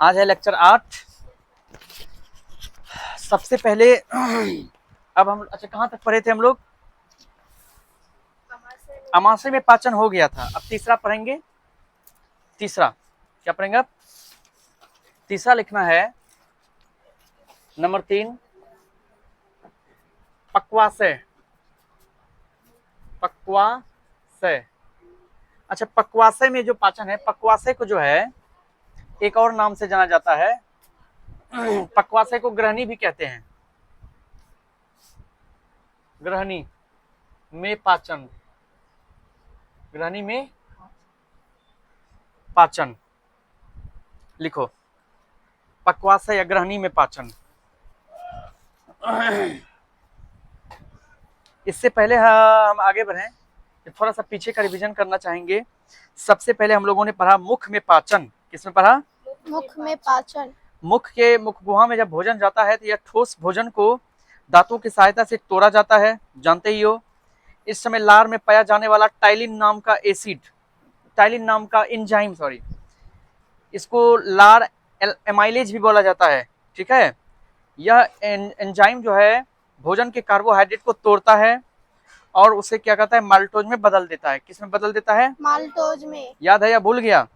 आज है लेक्चर 8। सबसे पहले अब हम अच्छा कहाँ तक पढ़े थे हम लोग? अमाशय में पाचन हो गया था। अब तीसरा पढ़ेंगे। तीसरा क्या पढ़ेंगे? अब तीसरा लिखना है नंबर 3 पक्वाशय। पक्वाशय। अच्छा, पक्वाशय में जो पाचन है, पक्वाशय को जो है एक और नाम से जाना जाता है। पक्वाशय को ग्रहणी भी कहते हैं। ग्रहणी में पाचन। ग्रहणी में पाचन लिखो। पक्वाशय या ग्रहणी में पाचन। इससे पहले हम आगे बढ़ें, थोड़ा सा पीछे का रिवीजन करना चाहेंगे। सबसे पहले हम लोगों ने पढ़ा मुख में पाचन। किसमें पढ़ा? मुख में पाचन। मुख के मुख गुहा में जब भोजन जाता है तो यह ठोस भोजन को दांतों की सहायता से तोड़ा जाता है, जानते ही हो। इस समय लार में पाया जाने वाला टाइलिन नाम का एसिड, टाइलिन नाम का एंजाइम, सॉरी, इसको लार एमाइलेज भी बोला जाता है, ठीक है। यह एंजाइम जो है भोजन के कार्बोहाइड्रेट को तोड़ता है और उसे क्या कहता है, माल्टोज में बदल देता है। किस में बदल देता है? माल्टोज में। याद है या भूल गया?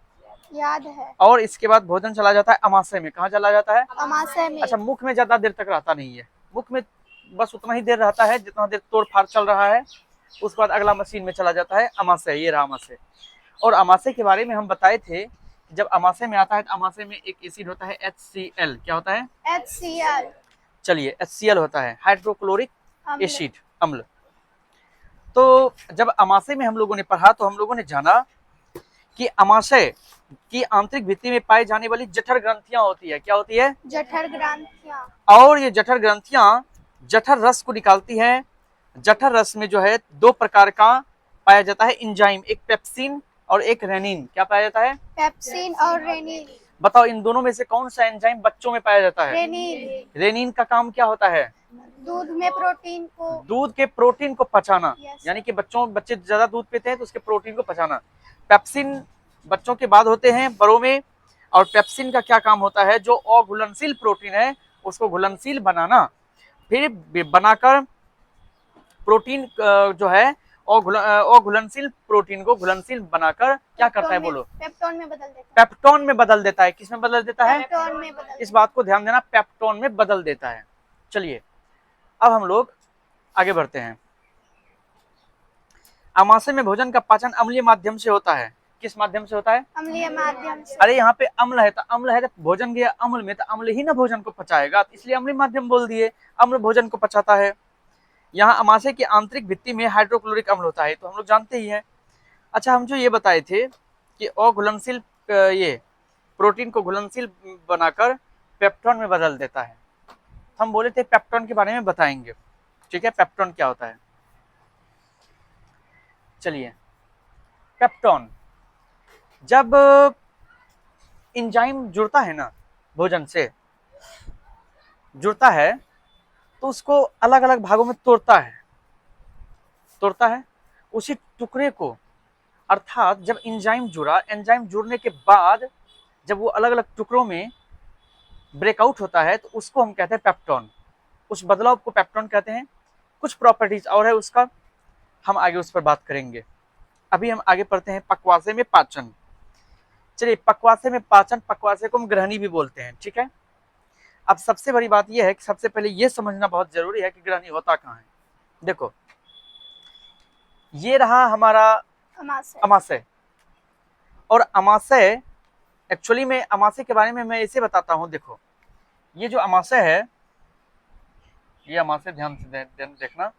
याद है। और इसके बाद भोजन चला जाता है अमाशय में। कहाँ चला जाता है? अमाशय में। अच्छा, मुख में ज्यादा देर तक रहता नहीं है। मुख में बस उतना ही देर रहता है जितना देर तोड़ फाड़ चल रहा है। उसके बाद अगला मशीन में चला जाता है अमाशय। ये रहा अमाशय। और अमाशय के बारे में हम बताए थे, जब अमाशय में आता है तो अमाशय में एक एसिड होता है HCl। क्या होता है? HCl। चलिए, HCl होता है हाइड्रोक्लोरिक अम्ल। एसिड, अम्ल। तो जब अमाशय में हम लोगों ने पढ़ा तो हम लोगों ने जाना कि अमाशय की आंतरिक भित्ति में पाई जाने वाली जठर ग्रंथियां होती है। क्या होती है? जठर ग्रंथियां। और ये जठर ग्रंथियां जठर रस को निकालती है। जठर रस में जो है दो प्रकार का पाया जाता है एंजाइम, एक पेप्सिन और एक रेनिन। क्या पाया जाता है? पेप्सिन और रेनिन। बताओ इन दोनों में से कौन सा एंजाइम बच्चों में पाया जाता है? रेनिन। रेनिन का काम क्या होता है? दूध में प्रोटीन को, दूध के प्रोटीन को पचाना। यानी कि बच्चे ज्यादा दूध पीते हैं तो उसके प्रोटीन को पचाना। पेप्सिन बच्चों के बाद होते हैं, बड़ों में। और पेप्सिन का क्या काम होता है? जो अघुलनशील प्रोटीन है उसको घुलनशील बनाना, फिर बनाकर प्रोटीन जो है अघुलनशील प्रोटीन को घुलनशील बनाकर क्या करता है? बोलो। पेप्टोन में बदल देता है। पेप्टोन में बदल देता है। किस में बदल देता है? पेप्टोन में बदल। इस बात को ध्यान देना, पेप्टोन में बदल देता है। चलिए अब हम लोग आगे बढ़ते हैं। अमाशय में भोजन का पाचन अम्लीय माध्यम से होता है। किस माध्यम से होता है? अम्लीय माध्यम से। अरे यहाँ पे अम्ल है तो अम्ल है, तो भोजन गया अम्ल में तो अम्ल ही ना भोजन को पचाएगा, तो इसलिए अम्लीय माध्यम बोल दिए। अम्ल भोजन को पचाता है। यहाँ अमाशय की आंतरिक भित्ति में हाइड्रोक्लोरिक अम्ल होता है, तो हम लोग जानते ही हैं। अच्छा, हम जो ये बताए थे कि अघुलनशील ये प्रोटीन को घुलनशील बनाकर पेप्टोन में बदल देता है। हम बोले थे पेप्टोन के बारे में बताएंगे, ठीक है। पेप्टोन क्या होता है? चलिए, पेप्टोन जब एंजाइम जुड़ता है ना, भोजन से जुड़ता है तो उसको अलग अलग भागों में तोड़ता है उसी टुकड़े को। अर्थात जब एंजाइम जुड़ा, एंजाइम जुड़ने के बाद जब वो अलग अलग टुकड़ों में ब्रेकआउट होता है तो उसको हम कहते हैं पेप्टोन। उस बदलाव को पेप्टोन कहते हैं। कुछ प्रॉपर्टीज और है उसका, हम आगे उस पर बात करेंगे। अभी हम आगे पढ़ते हैं पक्वाशय में पाचन। चलिए, पक्वाशय में पाचन, पक्वाशय को हम ग्रहणी भी बोलते हैं, ठीक है। अब सबसे बड़ी बात यह है कि सबसे पहले यह समझना बहुत जरूरी है कि ग्रहणी होता कहाँ है। देखो, ये रहा हमारा अमाशय। और अमाशय एक्चुअली में, अमाशय के बारे में मैं इसे बताता हूं। देखो, ये जो अमाशय है, ये अमाशय ध्यान से देखना,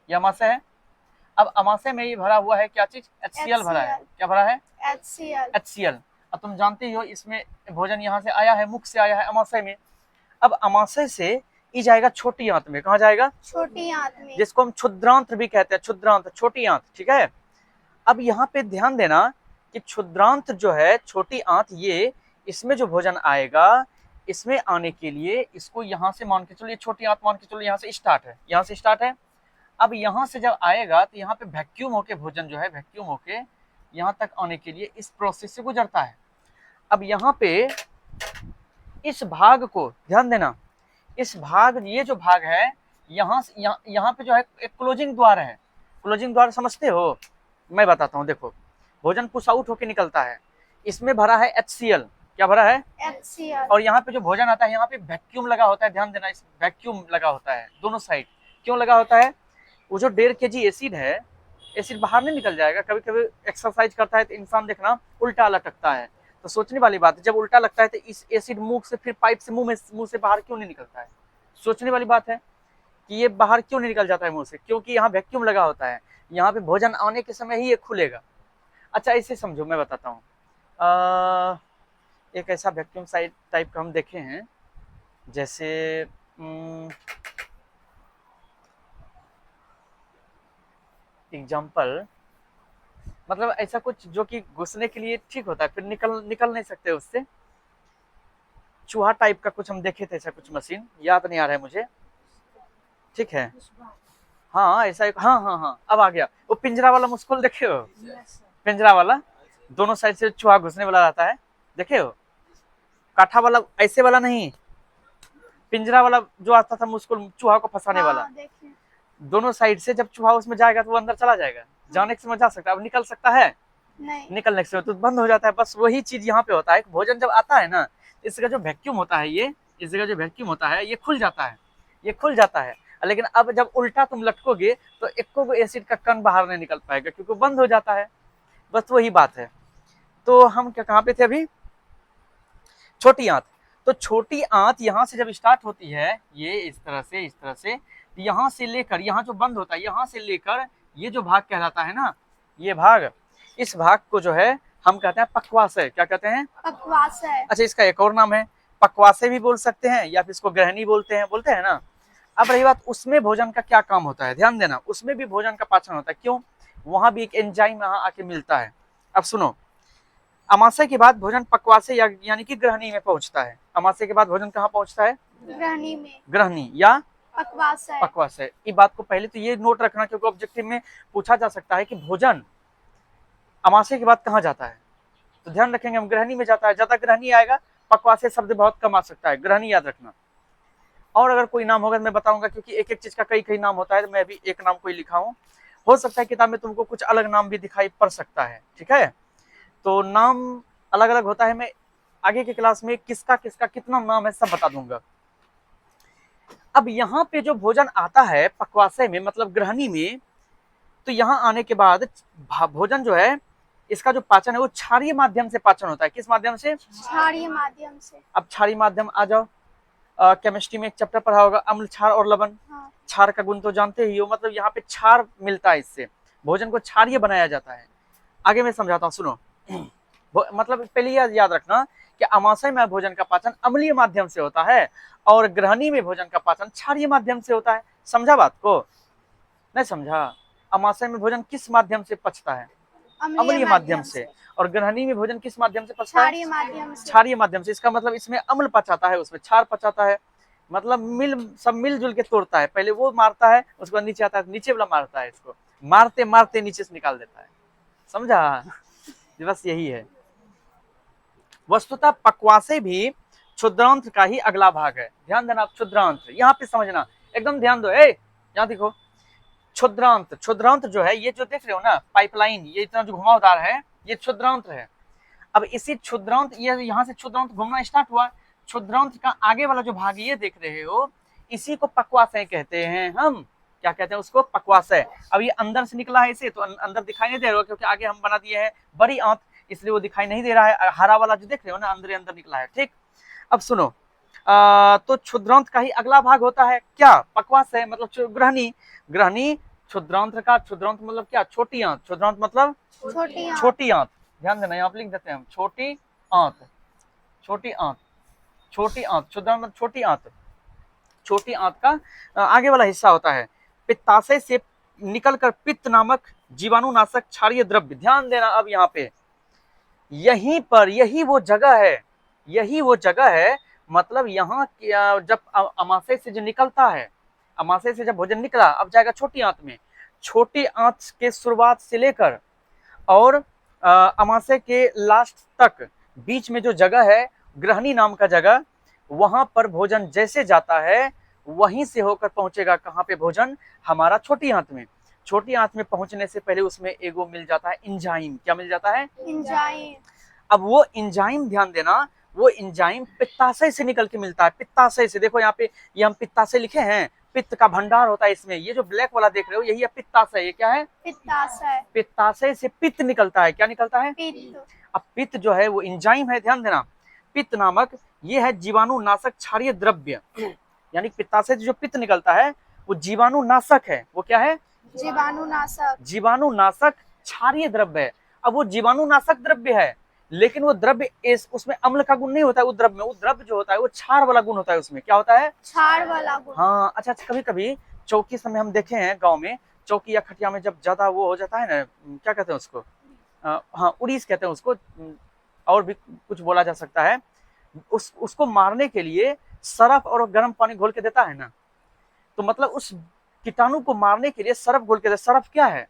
ये अमाशय है। अब अमाशय में ये भरा हुआ है क्या चीज? HCl भरा है। क्या भरा है? HCl। अब तुम जानते ही हो इसमें भोजन यहाँ से आया है, मुख से आया है अमाशय में। अब अमाशय से ये जाएगा छोटी आंत में। कहाँ जाएगा? छोटी आंत में, जिसको हम क्षुद्रांत्र भी कहते हैं। क्षुद्रांत्र, छोटी आंत, ठीक है। अब यहाँ पे ध्यान देना कि क्षुद्रांत्र जो है, छोटी आंत, ये इसमें जो भोजन आएगा, इसमें आने के लिए इसको यहाँ से मान के चलो, ये छोटी आंत मान के चलो यहाँ से स्टार्ट है, यहाँ से स्टार्ट है। अब यहाँ से जब आएगा तो यहाँ पे वैक्यूम होके भोजन जो है, वैक्यूम होके यहाँ तक आने के लिए इस प्रोसेस से गुजरता है। अब यहाँ पे इस भाग को ध्यान देना, इस भाग, ये जो भाग है यहाँ पे जो है एक क्लोजिंग द्वार है। क्लोजिंग द्वार समझते हो? मैं बताता हूँ, देखो भोजन पुश आउट होके निकलता है, इसमें भरा है HCl, क्या भरा है? HCl। और यहाँ पे जो भोजन आता है यहाँ पे वैक्यूम लगा होता है, ध्यान देना, इस वैक्यूम लगा होता है दोनों साइड। क्यों लगा होता है? वो जो 1.5 kg एसिड है, एसिड बाहर नहीं निकल जाएगा। कभी कभी एक्सरसाइज करता है तो इंसान देखना उल्टा लटकता है, तो सोचने वाली बात है, जब उल्टा लगता है तो इस एसिड मुंह से फिर पाइप से मुंह से बाहर क्यों नहीं निकलता है? सोचने वाली बात है कि ये बाहर क्यों नहीं निकल जाता है मुंह से, क्योंकि यहाँ वैक्यूम लगा होता है, यहाँ पे भोजन आने के समय ही ये खुलेगा। अच्छा इसे समझो, मैं बताता हूँ। एक ऐसा वैक्यूम साइड टाइप का हम देखे हैं, जैसे एग्जाम्पल, मतलब ऐसा कुछ जो कि घुसने के लिए ठीक होता है, फिर निकल नहीं सकते उससे। चूहा टाइप का कुछ हम देखे थे, ऐसा कुछ मशीन, याद नहीं आ रहा है मुझे, ठीक है। हाँ ऐसा एक, हाँ अब आ गया, वो पिंजरा वाला मुस्कुल देखे हो? पिंजरा वाला, दोनों साइड से चूहा घुसने वाला रहता है, देखे हो? काठा वाला, ऐसे वाला नहीं, पिंजरा वाला जो आता था मुस्कुल, चूहा को फंसाने वाला। दोनों साइड से जब चूहा उसमें जाएगा तो वो अंदर चला जाएगा, जाने के समय जा सकता है, अब निकल सकता है नहीं, निकलने के समय तो बंद हो जाता है। बस वही चीज यहाँ पे होता है, भोजन जब आता है ना, इसका जो वैक्यूम होता है, ये इस जगह जो वैक्यूम होता है ये खुल जाता है, ये खुल जाता है। लेकिन अब जब उल्टा तुम लटकोगे तो एक एसिड का कण बाहर नहीं निकल पाएगा, क्योंकि बंद हो जाता है। बस वही बात है। तो हम क्या कहाँ पे थे अभी? छोटी आंत। तो छोटी आंत यहाँ से जब स्टार्ट होती है, ये इस तरह से यहाँ से लेकर, यहाँ जो बंद होता है, यहाँ से लेकर ये जो भाग कहलाता है ना, ये भाग, इस भाग को जो है हम कहते हैं पक्वाशय। क्या कहते हैं? पक्वाशय। अच्छा इसका एक और नाम है, पक्वाशय भी बोल सकते हैं, या फिर इसको ग्रहणी बोलते हैं ना। अब रही बात उसमें भोजन का क्या काम होता है, ध्यान देना, उसमें भी भोजन का पाचन होता है। क्यों? वहां भी एक एंजाइम यहाँ आके मिलता है। अब सुनो, अमाशय के बाद भोजन पक्वाशय यानी कि ग्रहणी में पहुंचता है। अमाशय के बाद भोजन कहाँ पहुंचता है? ग्रहणी में। ग्रहणी या पक्वाशय। पक्वाशय। ये बात को पहले तो ये नोट रखना, क्योंकि ऑब्जेक्टिव में पूछा जा सकता है कि भोजन अमाशय के बाद कहाँ जाता है, तो ध्यान रखेंगे हम ग्रहणी में जाता है। ज्यादा ग्रहणी आएगा, पक्वाशय शब्द बहुत कम आ सकता है, ग्रहणी याद रखना। और अगर कोई नाम होगा मैं बताऊंगा, क्योंकि एक एक चीज का कई नाम होता है, तो मैं भी एक नाम कोई लिखा हूँ, हो सकता है किताब में तुमको कुछ अलग नाम भी दिखाई पड़ सकता है, ठीक है। तो नाम अलग अलग होता है, मैं आगे के क्लास में किसका किसका कितना नाम है सब बता दूंगा। अब यहाँ पे जो भोजन आता है पक्वाशय में, मतलब ग्रहणी में, तो यहाँ आने के बाद भोजन जो है, इसका जो पाचन है वो क्षारीय माध्यम से पाचन होता है। किस माध्यम से? क्षारीय माध्यम से। अब क्षारीय माध्यम आ जाओ, केमिस्ट्री में एक चैप्टर पढ़ा होगा, अम्ल, क्षार और लवण। हाँ। क्षार का गुण तो जानते ही हो, मतलब यहाँ पे क्षार मिलता है, इससे भोजन को क्षारीय बनाया जाता है। आगे मैं समझाता हूँ, सुनो। मतलब पहले याद रखना कि अमाशय में भोजन का पाचन अम्लीय माध्यम से होता है, और ग्रहणी में भोजन का पाचन क्षारीय माध्यम से होता है। समझा बात को? नहीं समझा? अमाशय में भोजन किस माध्यम से पचता है? अम्लीय माध्यम से। और ग्रहणी में भोजन किस माध्यम से पचता है? क्षारीय माध्यम से। क्षारीय माध्यम से। इसका मतलब इसमें अम्ल पचाता है, उसमें क्षार पचाता है, मतलब सब मिलजुल के तोड़ता है। पहले वो मारता है, उसको नीचे आता है, नीचे वाला मारता है, इसको मारते मारते नीचे से निकाल देता है। समझा? बस यही है। वस्तुतः पक्वाशय भी क्षुद्रांत्र का ही अगला भाग है। ध्यान देना, क्षुद्रांत्र यहाँ पे समझना, एकदम ध्यान दो। यहाँ देखो, क्षुद्रांत्र, क्षुद्रांत्र जो है, ये जो देख रहे हो ना पाइपलाइन, ये इतना जो घुमावदार है, ये क्षुद्रांत्र है। अब इसी क्षुद्रांत्र, ये यहाँ से क्षुद्रांत्र घूमना स्टार्ट हुआ, क्षुद्रांत्र का आगे वाला जो भाग ये देख रहे हो, इसी को पक्वाशय कहते हैं। हम क्या कहते हैं उसको? पक्वाशय। अब ये अंदर से निकला है इसे, तो अंदर दिखाई नहीं दे रहा, क्योंकि आगे हम बना दिए हैं बड़ी आंत, इसलिए वो दिखाई नहीं दे रहा है। हरा वाला जो देख रहे हो ना, अंदर निकला है, ठीक। अब सुनो, तो क्षुद्रांत्र का ही अगला भाग होता है क्या? पक्वाशय, मतलब ग्रहणी। ग्रहणी क्षुद्रांत्र का, क्षुद्रांत्र मतलब क्या? छोटी आंत। क्षुद्रांत मतलब छोटी आंत। ध्यान देना, यहाँ पे लिख देते हैं हम, छोटी आंत, छोटी आंत, छोटी आंत। क्षुद्रांत मतलब छोटी आंत। छोटी आंत का आगे वाला हिस्सा होता है। पित्ताशय से निकलकर पित्त नामक जीवाणुनाशक क्षारीय द्रव्य, ध्यान देना अब यहाँ पे, यहीं पर, यही वो जगह है, यही वो जगह है। मतलब यहाँ जब अमाशय से जो निकलता है, अमाशय से जब भोजन निकला, अब जाएगा छोटी आंत में। छोटी आंत के शुरुआत से लेकर और अमाशय के लास्ट तक बीच में जो जगह है ग्रहणी नाम का जगह, वहां पर भोजन जैसे जाता है वहीं से होकर पहुंचेगा कहाँ पे भोजन, हमारा छोटी आंत में। छोटी आंत में पहुंचने से पहले उसमें एगो मिल जाता है इंजाइम। क्या मिल जाता है? इंजाइम। अब वो इंजाइम ध्यान देना, वो इंजाइम पित्ताशय से निकल के मिलता है। पित्ताशय से, देखो यहाँ पे ये हम पित्ताशय लिखे हैं, पित्त का भंडार होता है इसमें। ये जो ब्लैक वाला देख रहे हो यही है पित्ताशय। ये क्या है? पित्ताशय। पित्ताशय से पित्त निकलता है। क्या निकलता है? पित्त। अब पित्त जो है वो इंजाइम है, ध्यान देना। पित्त नामक ये है जीवाणुनाशक क्षारीय द्रव्य, यानी पित्ताशय से जो पित्त निकलता है वो जीवाणुनाशक है। वो क्या है? जीवाणुनाशक। जीवाणुनाशक क्षारीय द्रव्य है। अब वो जीवाणुनाशक द्रव्य है, लेकिन वो द्रव्य उसमें अम्ल का गुण नहीं होता है। उस द्रव्य में, वो द्रव्य जो होता है वो क्षार वाला गुण होता है। उसमें क्या होता है? क्षार वाला गुण। हाँ, अच्छा, कभी कभी चौकी समय हम देखे हैं गांव में, चौकी या खटिया में जब ज्यादा वो हो जाता है ना, क्या कहते हैं उसको, हाँ उड़ीस कहते हैं उसको, और भी कुछ बोला जा सकता है। उसको मारने के लिए सरफ और गर्म पानी घोल के देता है ना, तो मतलब उस कीटाणु को मारने के लिए सरफ घोल के देता। सरफ क्या है?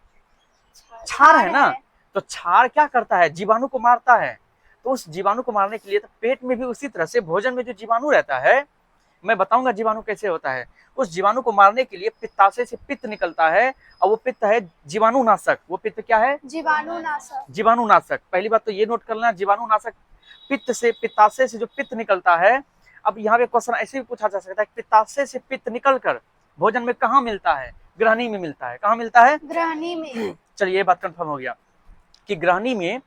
क्षार है ना। तो क्षार क्या करता है? जीवाणु को मारता है। तो उस जीवाणु को मारने के लिए तो पेट में भी उसी तरह से भोजन में जो जीवाणु रहता है, मैं बताऊंगा जीवाणु कैसे होता है, उस जीवाणु को मारने के लिए पित्ताशय से पित्त निकलता है, और वो पित्त है जीवाणुनाशक। वो पित्त क्या है? जीवाणुनाशक। जीवाणुनाशक। पहली बात तो ये नोट कर लेना, जीवाणुनाशक पित्त से, पित्ताशय से जो पित्त निकलता है। अब यहाँ पे क्वेश्चन ऐसे भी पूछा जा सकता है, पित्ताशय से पित्त निकलकर भोजन में कहाँ मिलता है? ग्रहणी में मिलता है। कहाँ मिलता है? ग्रहणी में। चलिए ये बात कंफर्म हो गया कि ग्रहणी में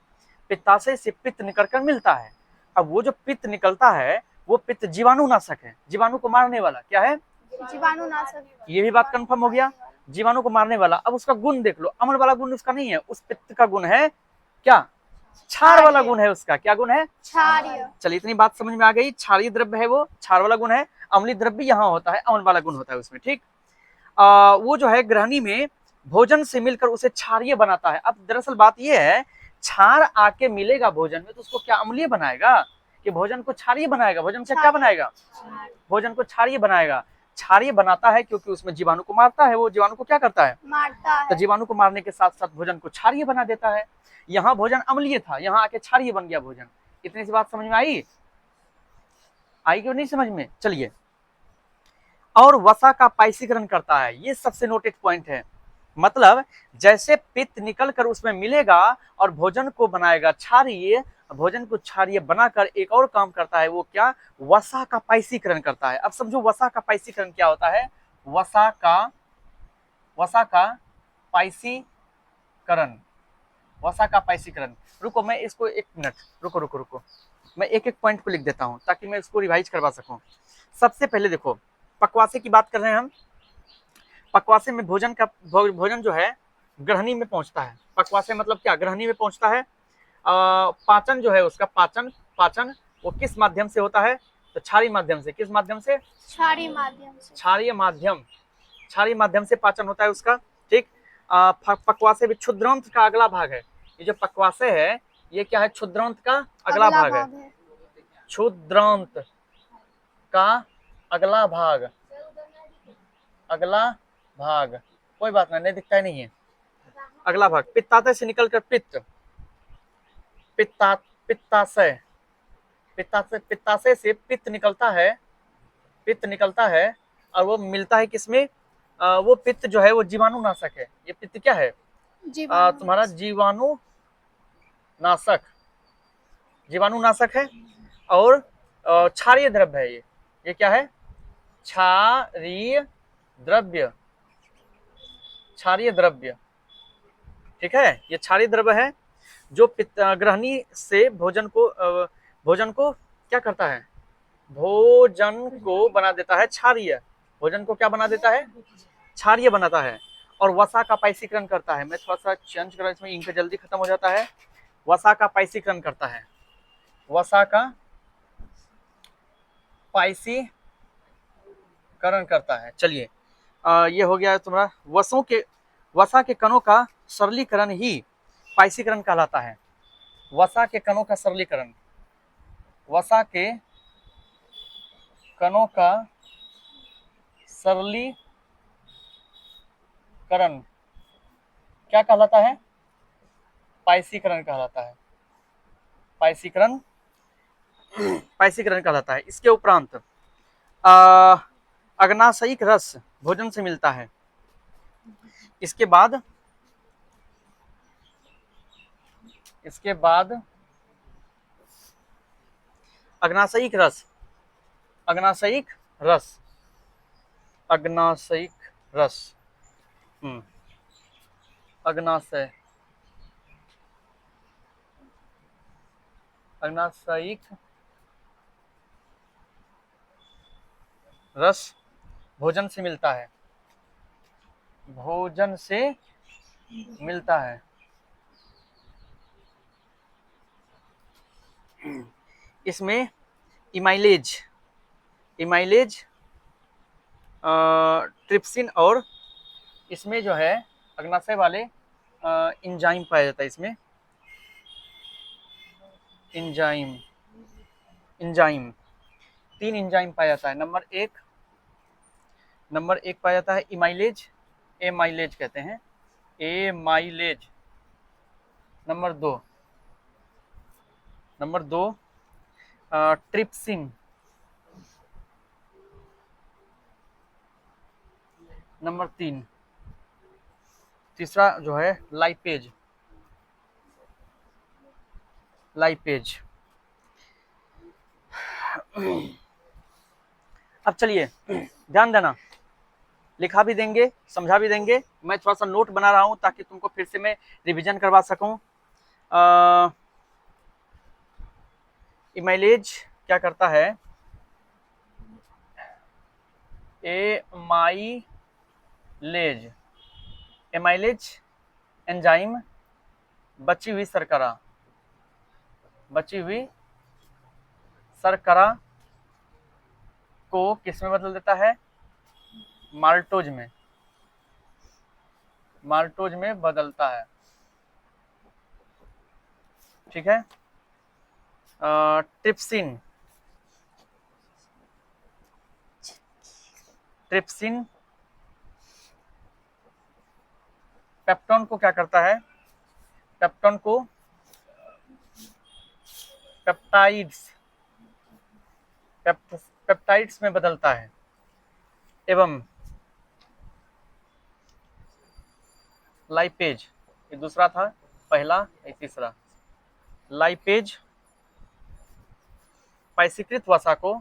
पित्ताशय से पित्त निकलकर मिलता है। अब वो जो पित्त निकलता है वो पित्त जीवाणुनाशक है, जीवाणु को मारने वाला। क्या है? जीवाणुनाशक। ये भी बात कंफर्म हो गया, जीवाणु को मारने वाला। अब उसका गुण देख लो, अम्ल वाला गुण उसका नहीं है, उस पित्त का गुण है क्या? क्षार वाला गुण है उसका। क्या गुण है? क्षारीय। चलिए इतनी बात समझ में आ गई। क्षारीय द्रव्य है वो, क्षार वाला गुण है। अम्लीय द्रव्य यहाँ होता है, अम्ल वाला गुण होता है उसमें। ठीक, वो जो है ग्रहणी में भोजन से मिलकर उसे क्षारीय बनाता है। अब दरअसल बात ये है, क्षार आके मिलेगा भोजन में तो उसको क्या अम्लीय बनाएगा कि भोजन को क्षारीय बनाएगा? भोजन से क्या बनाएगा? भोजन को क्षारीय बनाएगा। क्षारीय बनाता है क्योंकि उसमें जीवाणु को मारता है। वो जीवाणु को क्या करता है? मारता है। तो जीवाणु को मारने के साथ साथ भोजन को क्षारीय बना देता है। यहाँ भोजन अम्लीय था, यहाँ आके क्षारीय बन गया भोजन। इतनी सी बात समझ में आई? आई क्यों नहीं समझ में? चलिए, और वसा का पाइसीकरण करता है, ये सबसे नोटेड पॉइंट है। मतलब जैसे पित्त निकल कर उसमें मिलेगा और भोजन को बनाएगा क्षारीय, भोजन को क्षारीय बनाकर एक और काम करता है, वो क्या? वसा का पाइसीकरण करता है। अब समझो वसा का पाइसीकरण क्या होता है। वसा का पाइसीकरण, वसा का पाइसीकरण। रुको मैं इसको एक मिनट, रुको, मैं एक एक पॉइंट को लिख देता हूं ताकि मैं इसको रिवाइज करवा सकूं। सबसे पहले देखो, पक्वासे की बात कर रहे हैं हम। पक्वासे में भोजन जो है ग्रहणी में पहुंचता है। पक्वासे मतलब क्या? ग्रहणी में पहुंचता है। पाचन जो है उसका, पाचन वो किस माध्यम से होता है? तो क्षारीय माध्यम से। किस माध्यम से? क्षारीय माध्यम से। क्षारीय माध्यम से पाचन होता है उसका। ठीक, पक्वासे भी क्षुद्रांत का अगला भाग है। ये जो पक्वासे है ये क्या है? क्षुद्रांत का अगला भाग है। क्षुद्रांत का अगला भाग, कोई बात नहीं दिखता ही नहीं है। अगला भाग पित्ताशय से निकलकर पित्ताशय से पित्त निकलता है और वो मिलता है किसमें? वो पित्त जो है वो जीवाणुनाशक है। ये पित्त क्या है? तुम्हारा जीवाणुनाशक है और क्षारीय द्रव्य है। ये क्या है? क्षारीय द्रव्य। ठीक है, ये क्षारीय द्रव्य है जो ग्रहणी से भोजन को क्या करता है? भोजन को बना देता है क्षारीय। भोजन को क्या बना देता है? क्षारीय बनाता है। और वसा का पाइसीकरण करता है। मैं थोड़ा सा चेंज कर रहा हूं, इसमें इंक जल्दी खत्म हो जाता है। वसा का पाइसीकरण करता है। वसा का पाइसीकरण करता है। चलिए, ये हो गया तुम्हारा वसा के कणों का सरलीकरण ही पाइसीकरण कहलाता है। वसा के कणों का सरलीकरण, वसा के कणों का सरलीकरण क्या कहलाता है? पाइसीकरण कहलाता है। पाइसीकरण पायसीकरण कहलाता है। इसके उपरांत अग्नाशयिक रस भोजन से मिलता है। इसके बाद अग्नाशयिक रस, अग्नाशयिक रस, अग्नाशयिक रस, अग्नाशय, अग्नाशयिक रस भोजन से मिलता है, भोजन से मिलता है। इसमें इमाइलेज, ट्रिप्सिन और इसमें जो है अग्नाशय वाले एंजाइम पाया जाता है। इसमें एंजाइम 3 एंजाइम पाया जाता है। नंबर एक पाया जाता है इमाइलेज, एमाइलेज कहते हैं, एमाइलेज। नंबर दो ट्रिप्सिन। नंबर 3 तीसरा जो है लाइपेज। अब चलिए ध्यान देना, लिखा भी देंगे, समझा भी देंगे। मैं थोड़ा सा नोट बना रहा हूं ताकि तुमको फिर से मैं रिवीजन करवा सकूं। इमाइलेज क्या करता है? एमाइलेज एंजाइम बची हुई शर्करा को किस में बदल देता है? माल्टोज में बदलता है। ठीक है। ट्रिप्सिन पेप्टोन को क्या करता है? पेप्टोन को पेप्टाइड्स में बदलता है। एवं लाइपेज, ये दूसरा था, पहला ये तीसरा। लाइपेज पायसीकृत वसा को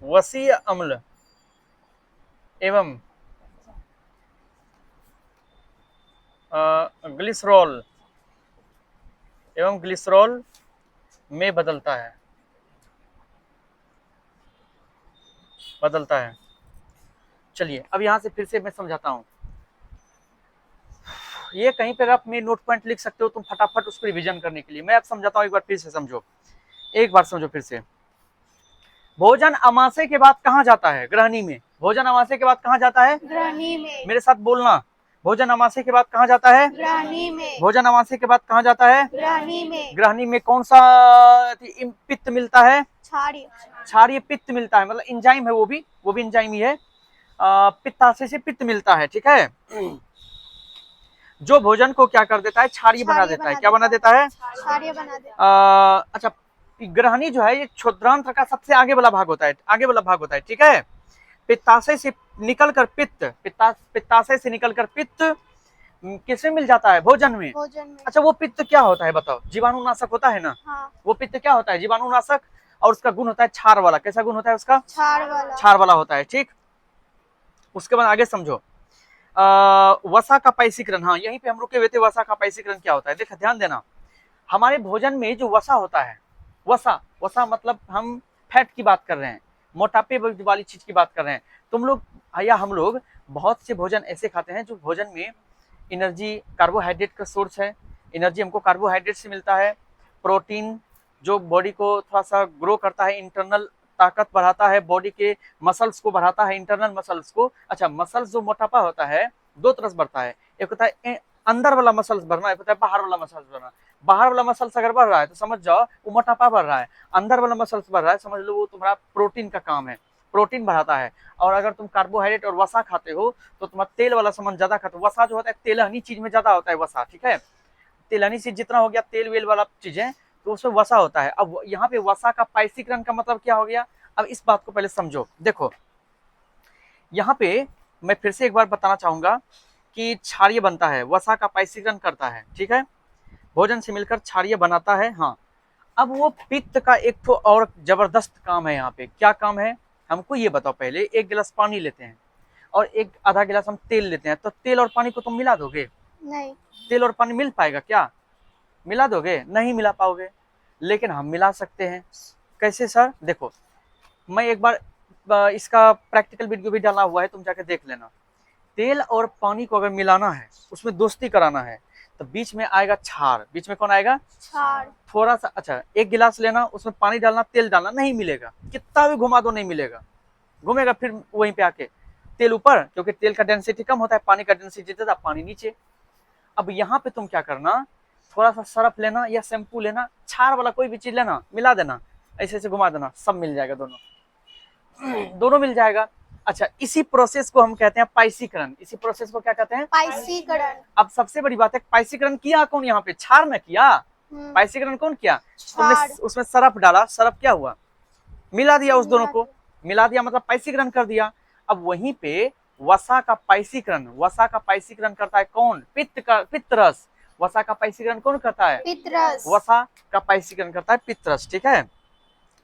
वसीय अम्ल एवं ग्लिसरॉल में बदलता है। चलिए अब यहां से फिर से मैं समझाता हूं। ये कहीं पर आप अपने नोट पॉइंट लिख सकते हो तुम फटाफट उसको रिवीजन करने के लिए। मैं अब समझाता हूं, एक बार फिर से समझो, फिर से। भोजन अमाशय के बाद कहाँ जाता है? ग्रहणी में। भोजन अमाशय के बाद कहाँ जाता है? ग्रहणी में। मेरे साथ बोलना। भोजन अमाशय के बाद कहाँ जाता है? ग्रहणी में। भोजन अमाशय के बाद कहाँ जाता है? ग्रहणी में। ग्रहणी में कौन सा पित्त मिलता है? क्षारीय पित्त मिलता है, मतलब एंजाइम है, वो भी एंजाइम ही है। पित्ताशय से पित्त मिलता है। ठीक है। जो भोजन को क्या कर देता है? क्षारीय बना देता है। क्या बना देता है? क्षारीय बना देता है। अच्छा, ग्रहणी जो है ये क्षुद्रांत्र का सबसे आगे वाला भाग होता है। ठीक है। पित्ताशय से निकलकर पित्त किसमें मिल जाता है? भोजन में। अच्छा, वो पित्त क्या होता है बताओ? जीवाणुनाशक होता है ना। हाँ। वो पित्त क्या होता है? जीवाणुनाशक, और उसका गुण होता है क्षार वाला। कैसा गुण होता है उसका? क्षार वाला होता है। ठीक। उसके बाद आगे समझो, वसा का पायसीकरण। हाँ, यहीं पे हम रुके हुए थे। वसा का पायसीकरण क्या होता है? देखो ध्यान देना, हमारे भोजन में जो वसा होता है, वसा मतलब हम फैट की बात कर रहे हैं, मोटापे वाली चीज की बात कर रहे हैं। तुम लोग या हम लोग बहुत से भोजन ऐसे खाते हैं जो भोजन में एनर्जी, कार्बोहाइड्रेट का सोर्स है। एनर्जी हमको कार्बोहाइड्रेट से मिलता है। प्रोटीन जो बॉडी को थोड़ा सा ग्रो करता है, इंटरनल ताकत बढ़ाता है, बॉडी के मसल्स को बढ़ाता है, इंटरनल मसल्स को। अच्छा, मसल्स जो मोटापा होता है दो तरह से बढ़ता है, एक होता है अंदर वाला मसल्स बढ़ना है, पता है बाहर वाला मसल्स बढ़ना। बाहर वाला मसल्स अगर बढ़ रहा है तो समझ जाओ वो मोटापा बढ़ रहा है, अंदर वाला मसल्स बढ़ रहा है समझ लो वो तुम्हारा प्रोटीन का काम है, प्रोटीन बढ़ाता है। और अगर तुम कार्बोहाइड्रेट और वसा खाते हो तो तुम्हारा तेल वाला सामान ज्यादा खाते हो, वसा जो होता है तेलहनी चीज में ज्यादा होता है वसा, ठीक है, तेलहनी चीज जितना हो गया तेल वेल वाला चीजें तो उसमें वसा होता है। अब यहाँ पे वसा का पाइसीकरण का मतलब क्या हो गया, अब इस बात को पहले समझो। देखो यहाँ पे मैं फिर से एक बार बताना चाहूंगा कि क्षारीय बनता है, वसा का पाइसीकरण करता है, ठीक है, भोजन से मिलकर क्षारीय बनाता है। हाँ, अब वो पित्त का एक तो और जबरदस्त काम है यहाँ पे, क्या काम है हमको ये बताओ। पहले एक गिलास पानी लेते हैं और एक आधा गिलास हम तेल लेते हैं, तो तेल और पानी को तुम मिला दोगे? नहीं। तेल और पानी मिल पाएगा क्या? मिला दोगे? नहीं मिला पाओगे, लेकिन हम मिला सकते हैं। कैसे सर? देखो मैं एक बार इसका प्रैक्टिकल वीडियो भी डाला हुआ है, तुम जाके देख लेना। तेल और पानी को अगर मिलाना है, उसमें दोस्ती कराना है, तो बीच में आएगा क्षार। बीच में कौन आएगा? क्षार। थोड़ा सा, अच्छा एक गिलास लेना, उसमें पानी डालना, तेल डालना, नहीं मिलेगा, कितना भी घुमा दो नहीं मिलेगा, घूमेगा फिर वहीं पे आके तेल ऊपर, क्योंकि तेल का डेंसिटी कम होता है, पानी का डेंसिटी ज्यादा, पानी नीचे। अब यहाँ पे तुम क्या करना, थोड़ा सा सरफ लेना या शैम्पू लेना, क्षार वाला कोई भी चीज लेना, मिला देना, ऐसे ऐसे घुमा देना, सब मिल जाएगा, दोनों दोनों मिल जाएगा। अच्छा, इसी प्रोसेस को हम कहते हैं पाइसीकरण। इसी प्रोसेस को क्या कहते हैं? पाइसीकरण। अब सबसे बड़ी बात है, पाइसीकरण किया कौन यहाँ पे? क्षार में किया। पाइसीकरण कौन किया? तुमने उसमें सरफ डाला, सरफ क्या हुआ? मिला दिया उस दोनों को, मिला दिया मतलब पाइसीकरण कर दिया। अब वहीं पे वसा का पाइसीकरण, वसा का पाइसीकरण करता है कौन? पित्तरस। वसा का पाइसीकरण कौन करता है? पित्तरस। वसा का पाइसीकरण करता है पित्तरस, ठीक है।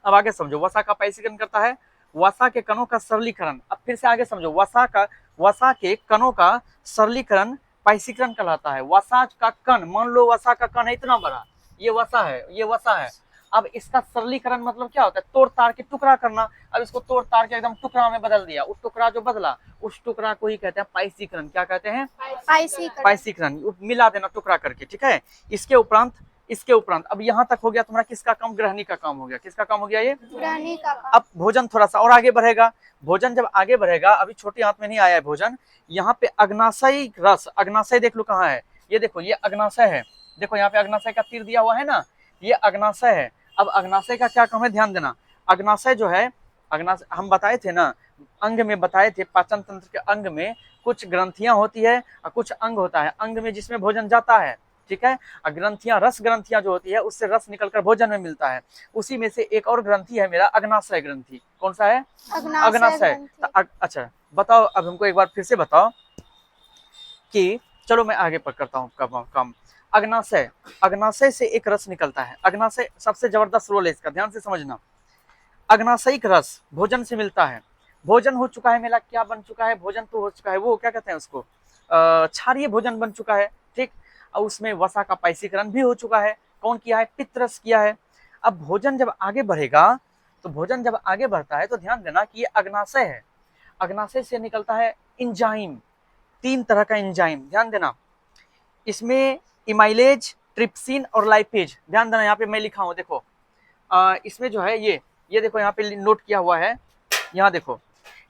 अब आगे समझो, वसा का पाइसीकरण करता है वसा के कणों का सरलीकरण। अब फिर से आगे समझो, वसा के कणों का सरलीकरण पाइसीकरण कहलाता है। वसा का कण, मान लो वसा का कण है इतना बड़ा, ये वसा है, ये वसा है। अब इसका सरलीकरण मतलब क्या होता है? तोड़ ताड़ के टुकड़ा करना। अब इसको तोड़ ताड़ के एकदम टुकड़ा में बदल दिया, उस टुकड़ा जो बदला उस टुकड़ा को ही कहते हैं पाइसीकरण। क्या कहते हैं? पाइसीकरण। पाइसीकरण, मिला देना टुकड़ा करके, ठीक है। इसके उपरांत अब यहाँ तक हो गया तुम्हारा किसका काम? ग्रहणी का काम हो गया। किसका काम हो गया ये? ग्रहणी का काम। अब भोजन थोड़ा सा और आगे बढ़ेगा। भोजन जब आगे बढ़ेगा, अभी छोटी हाथ में नहीं आया है भोजन, यहाँ पे अग्नाशय रस, अग्नाशय देख लो कहाँ है, ये देखो ये अग्नाशय है, देखो यहाँ पे अग्नाशय का तीर दिया हुआ है ना, ये अग्नाशय है। अब अग्नाशय का क्या काम है, ध्यान देना। अग्नाशय जो है, अग्नाशय हम बताए थे ना, अंग में बताए थे, पाचन तंत्र के अंग में कुछ ग्रंथियां होती है और कुछ अंग होता है, अंग में जिसमें भोजन जाता है, ठीक है। ग्रंथियां, रस ग्रंथियां जो होती है उससे रस निकलकर भोजन में मिलता है। उसी में से एक और ग्रंथि है मेरा अग्नाशय ग्रंथि। कौन सा है? अग्नाशय। अच्छा बताओ, अब हमको एक बार फिर से बताओ कि, चलो मैं आगे पर करता हूँ काम। अग्नाशय, अग्नाशय से एक रस निकलता है। अग्नाशय सबसे जबरदस्त रोल है इसका, ध्यान से समझना। अग्नाशयिक रस भोजन से मिलता है। भोजन हो चुका है मेरा, क्या बन चुका है? भोजन तो हो चुका है, वो क्या कहते हैं उसको? क्षारीय भोजन बन चुका है, ठीक। और उसमें वसा का पाइसीकरण भी हो चुका है। कौन किया है? पित्तरस किया है। अब भोजन जब आगे बढ़ेगा, तो भोजन जब आगे बढ़ता है तो ध्यान देना कि ये अग्नाशय है, अग्नाशय से निकलता है इंजाइम, 3 तरह का इंजाइम, ध्यान देना। इसमें इमाइलेज, ट्रिप्सिन और लाइपेज, ध्यान देना, यहाँ पे मैं लिखा हूँ, देखो इसमें जो है ये देखो यहाँ पे नोट किया हुआ है, यहाँ देखो,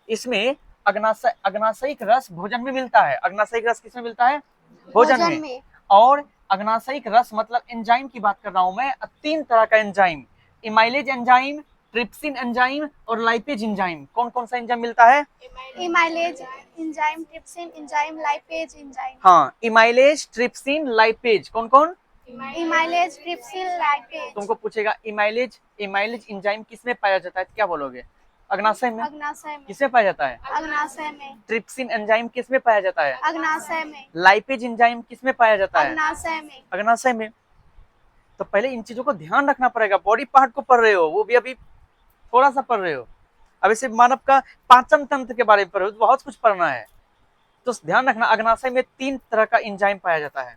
इसमें अग्नाशयिक रस भोजन में मिलता है। अग्नाशयिक रस किसमें मिलता है? भोजन में। और अग्नाशयिक रस मतलब एंजाइम की बात कर रहा हूं मैं, 3 तरह का enzyme, amylase enzyme, trypsin enzyme और लाइपेज एंजाइम। कौन कौन सा एंजाइम मिलता है? Amylase enzyme, trypsin enzyme, lipase enzyme. हाँ, इमाइलेज, ट्रिप्सिन, लाइपेज। कौन कौन? Amylase, trypsin, lipase. तुमको पूछेगा इमाइलेज एंजाइम किसमें पाया जाता है, क्या बोलोगे? अग्नाशय में। अग्नाशय में। किसमें पाया जाता है? अग्नाशय में। ट्रिप्सिन एंजाइम किसमें पाया जाता है? अग्नाशय में। लाइपेज एंजाइम किसमें पाया जाता है? अग्नाशय में। अग्नाशय में। तो पहले इन चीजों को ध्यान रखना पड़ेगा। बॉडी पार्ट को पढ़ रहे हो, वो भी अभी थोड़ा सा पढ़ रहे हो, अब इसे मानव का पाचन तंत्र के बारे में पढ़ रहे हो, तो बहुत कुछ पढ़ना है। तो ध्यान रखना, अग्नाशय में 3 तरह का एंजाइम पाया जाता है।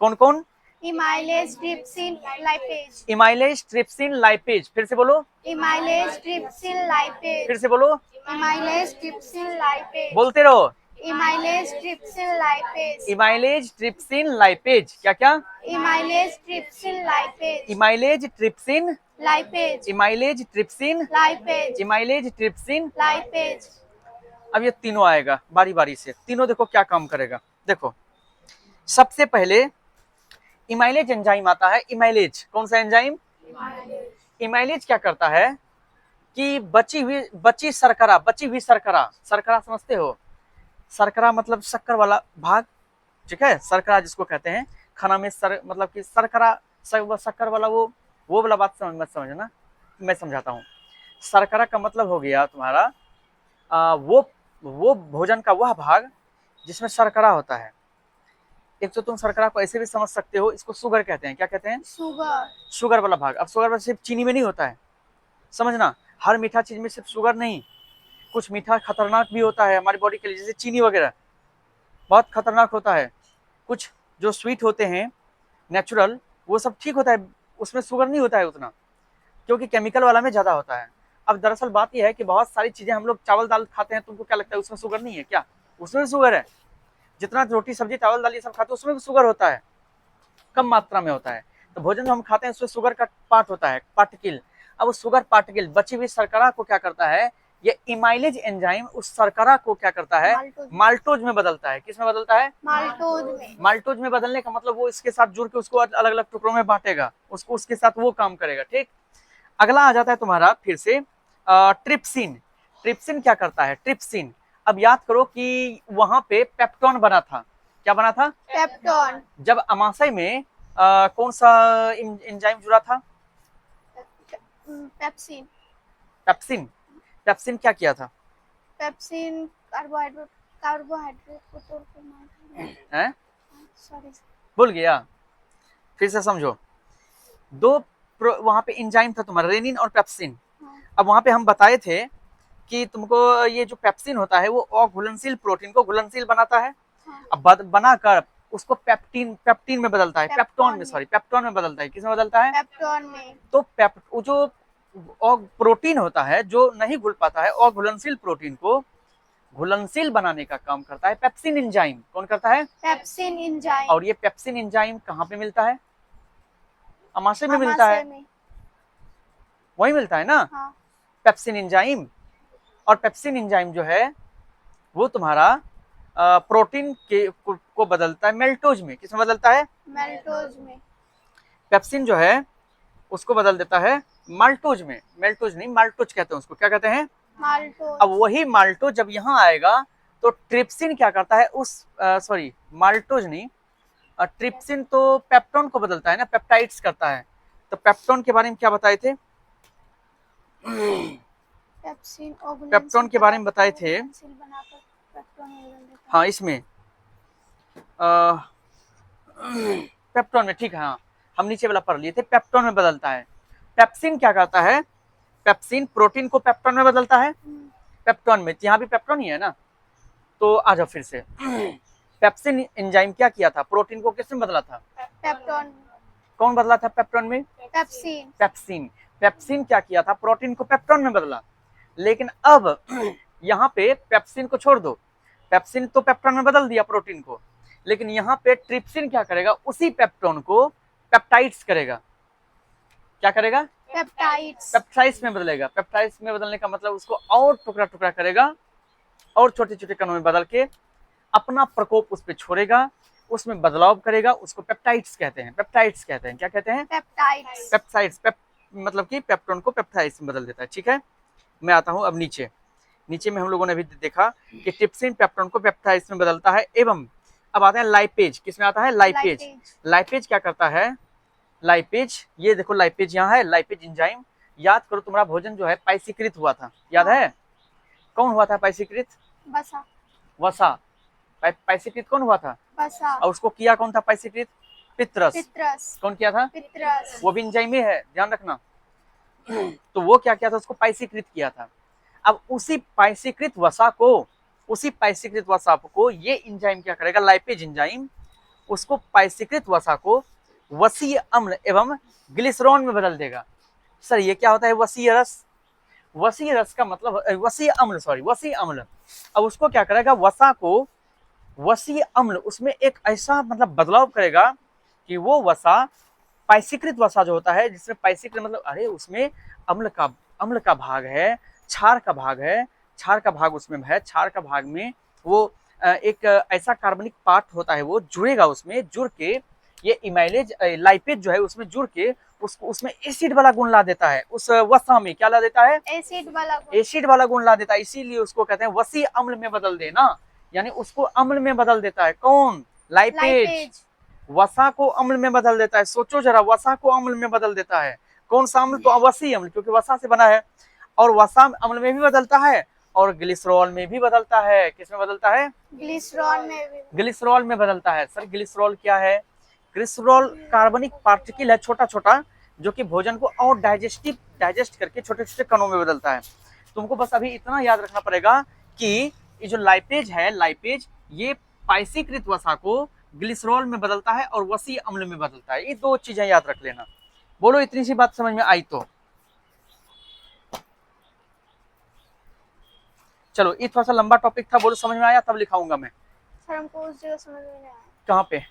कौन कौन? Amylase, trypsin, lipase. Amylase, trypsin, lipase. फिर से बोलो। Amylase, trypsin, lipase. फिर से बोलो। Amylase, trypsin, lipase. बोलते रहो। Amylase, trypsin, lipase. Amylase, trypsin, lipase. क्या क्या? Amylase, trypsin, lipase. Amylase, trypsin, lipase. Amylase, trypsin, lipase. Amylase, trypsin, lipase. अब ये तीनों आएगा बारी बारी से। तीनों देखो क्या काम करेगा। देखो, सबसे पहले इमाइलेज एंजाइम आता है। इमाइलेज कौन सा एंजाइम? इमाइलेज क्या करता है कि बची हुई शर्करा, शर्करा समझते हो? शर्करा मतलब शक्कर वाला भाग, ठीक है, शर्करा जिसको कहते हैं खाना में मतलब कि शर्करा शक्कर वाला वो वाला बात मत समझना, मैं समझाता हूँ। शर्करा का मतलब हो गया तुम्हारा वो भोजन का वह भाग जिसमें शर्करा होता है। एक तो तुम शर्करा को ऐसे भी समझ सकते हो, इसको शुगर कहते हैं। क्या कहते हैं? शुगर वाला भाग। अब शुगर सिर्फ चीनी में नहीं होता है, समझना, हर मीठा चीज में सिर्फ शुगर नहीं, कुछ मीठा खतरनाक भी होता है हमारी बॉडी के लिए, जैसे चीनी वगैरह बहुत खतरनाक होता है। कुछ जो स्वीट होते हैं नेचुरल, वो सब ठीक होता है, उसमें शुगर नहीं होता है उतना, क्योंकि केमिकल वाला में ज्यादा होता है। अब दरअसल बात यह है कि बहुत सारी चीजें हम लोग चावल दाल खाते हैं, तुमको क्या लगता है उसमें शुगर नहीं है क्या? उसमें शुगर है। जितना रोटी सब्जी चावल दाल ये सब खाते हैं उसमें भी शुगर होता है, कम मात्रा में होता है। तो भोजन जो हम खाते हैं उसमें शुगर का पार्ट होता है, पार्टिकल। अब उस शुगर पार्टिकल बची हुई शर्करा को क्या करता है, ये इमाइलेज एंजाइम उस शर्करा को क्या करता है, माल्टोज में बदलता है। किस में बदलता है? माल्टोज में बदलने का मतलब वो इसके साथ जुड़ के उसको अलग अलग टुकड़ों में बांटेगा, उसको उसके साथ वो काम करेगा, ठीक। अगला आ जाता है तुम्हारा फिर से ट्रिप्सिन। ट्रिप्सिन क्या करता है? ट्रिप्सिन, अब याद करो कि वहां पे पेप्टोन बना था। क्या बना था? पेप्टोन। जब अमाशय में कौन सा एंजाइम जुड़ा था? पेप्सिन। पेप्सिन। पेप्सिन क्या किया था? पेप्सिन कार्बोहाइड्रेट को तोड़ के मारता है, सॉरी भूल गया, फिर से समझो। दो वहां पे एंजाइम था तुम्हारा, रेनिन और पेप्सिन। अब वहां पे हम बताए थे कि तुमको ये जो पेप्सिन होता है वो अघुलनशील प्रोटीन को घुलनशील बनाता है। अब बनाकर उसको पेप्टीन में बदलता है, पेप्टोन में बदलता है। किस में बदलता है? पेप्टोन में। तो जो प्रोटीन होता है जो नहीं घुल पाता है, अघुलनशील प्रोटीन को घुलनशील बनाने का काम करता है पेप्सिन एंजाइम। कौन करता है? Pepsin enzyme. और ये पेप्सिन एंजाइम कहाँ पे मिलता है? अमाशय में मिलता है, वही मिलता है ना। हाँ। पेप्सिन एंजाइम, और पेप्सिन एंजाइम जो है वो तुम्हारा प्रोटीन को बदलता है मेल्टोज में। किसमें बदलता है? मेल्टोज में। पेप्सिन जो है उसको बदल देता है माल्टोज में। मेल्टोज नहीं, माल्टोज कहते हैं उसको। क्या कहते हैं? माल्टोज। अब वही माल्टोज जब यहाँ आएगा तो ट्रिप्सिन क्या करता है उस सॉरी माल्टोज नहीं, ट्रिप्सिन तो पेप्टोन को बदलता है ना, पेप्टाइड्स करता है। तो पेप्टोन के बारे में क्या बताए थे? पेप्टोन के बारे में बताए थे। हाँ, इसमें पेप्टोन में, ठीक है, हाँ हम नीचे वाला पढ़ लिए थे, पेप्टोन में बदलता है। पेप्सिन क्या करता है? पेप्सिन प्रोटीन को पेप्टोन में बदलता है। पेप्टोन में, यहाँ भी पेप्टोन ही है ना, तो आ जाओ फिर से। पेप्सिन एंजाइम क्या किया था? प्रोटीन को किसमें बदला था? पेप्टोन। कौन बदला था पेप्टोन में? पेप्सिन। पेप्सिन। पेप्सिन क्या किया था? प्रोटीन को पेप्टोन में बदला। लेकिन अब यहाँ पे पेप्सिन को छोड़ दो, पेप्सिन तो पेप्टोन में बदल दिया प्रोटीन को, लेकिन यहाँ पे ट्रिप्सिन क्या करेगा? उसी पेप्टोन को पेप्टाइड्स करेगा। क्या करेगा? पेप्टाइड्स में बदलेगा। पेप्टाइड्स में बदलने का मतलब उसको और टुकड़ा टुकड़ा करेगा और छोटे छोटे कणों में बदल के अपना प्रकोप उस पर छोड़ेगा, उसमें बदलाव करेगा, उसको पेप्टाइड्स कहते हैं। पेप्टाइड्स कहते हैं, क्या कहते हैं? पेप्टाइड्स। मतलब कि पेप्टोन को पेप्टाइड्स में बदल देता है, ठीक है। मैं आता हूं अब नीचे में हम लोगों ने अभी देखा कि ट्रिप्सिन पेप्टोन को पेप्टाइड्स में बदलता है। एवं अब आता है लाइपेज। किसमें आता है? लाइपेज। लाइपेज क्या करता है? लाइपेज, ये देखो लाइपेज यहाँ है, लाइपेज एंजाइम। याद करो तुम्हारा भोजन जो है पाइसीकृत हुआ था, याद है? कौन हुआ था पाइसीकृत? वसा। पाइसीकृत कौन हुआ था? वसा। और उसको किया कौन था पाइसीकृत? पितरस। कौन किया था? पितरस। वो भी एंजाइम ही है, ध्यान रखना। तो वो क्या किया था? उसको पाइसीकृत किया था। अब उसी पाइसीकृत वसा को ये एंजाइम क्या करेगा? लाइपेज एंजाइम उसको पाइसीकृत वसा को वसीय अम्ल एवं ग्लिसरॉल में बदल देगा। सर ये क्या होता है वसीय रस? वसीय रस का मतलब वसीय अम्ल। अब उसको क्या करेगा? वसा को वसीय अम्ल उसमें एक ऐसा मतलब बदलाव करेगा कि वो वसा पाइसीकृत वसा जो होता है, जिसमें पाइसीकृत मतलब अरे उसमें अम्ल का भाग है, क्षार का भाग है, क्षार का भाग उसमें है, क्षार का भाग में वो एक ऐसा कार्बनिक पार्ट होता है, वो जुड़ेगा, उसमें जुड़ के ये इमाइलेज लाइपेज जो है उसमें जुड़ के उसको उसमें एसिड वाला गुण ला देता है, उस वसा में क्या ला देता है, एसिड वाला गुण ला देता है, इसीलिए उसको कहते हैं वसी अम्ल में बदल देना, यानी उसको अम्ल में बदल देता है। कौन? लाइपेज वसा को अम्ल में बदल देता है। सोचो जरा, वसा को अम्ल में बदल देता है। कौन सा अम्ल? तो वसी अम्ल, क्योंकि वसा से बना है। और वसा अम्ल में भी बदलता है और ग्लिसरॉल में भी बदलता है। किसमें बदलता है? ग्लिसरॉल में भी। ग्लिसरॉल में बदलता है। सर ग्लिसरॉल क्या है? ग्लिसरॉल कार्बनिक पार्टिकल है, छोटा छोटा, जो कि भोजन को और डाइजेस्ट करके छोटे छोटे कणों में बदलता है। तुमको बस अभी इतना याद रखना पड़ेगा कि ये जो लाइपेज है, लाइपेज ये पाइसीकृत वसा को ग्लिसरॉल में बदलता है और वसी अम्ल में बदलता है। ये दो चीजें याद रख लेना। बोलो इतनी सी बात समझ में आई तो? चलो, ये थोड़ा सा लंबा टॉपिक था, बोलो समझ में आया? तब लिखाऊंगा मैं। सर हमको उस जगह समझ में नहीं आया। कहाँ पे?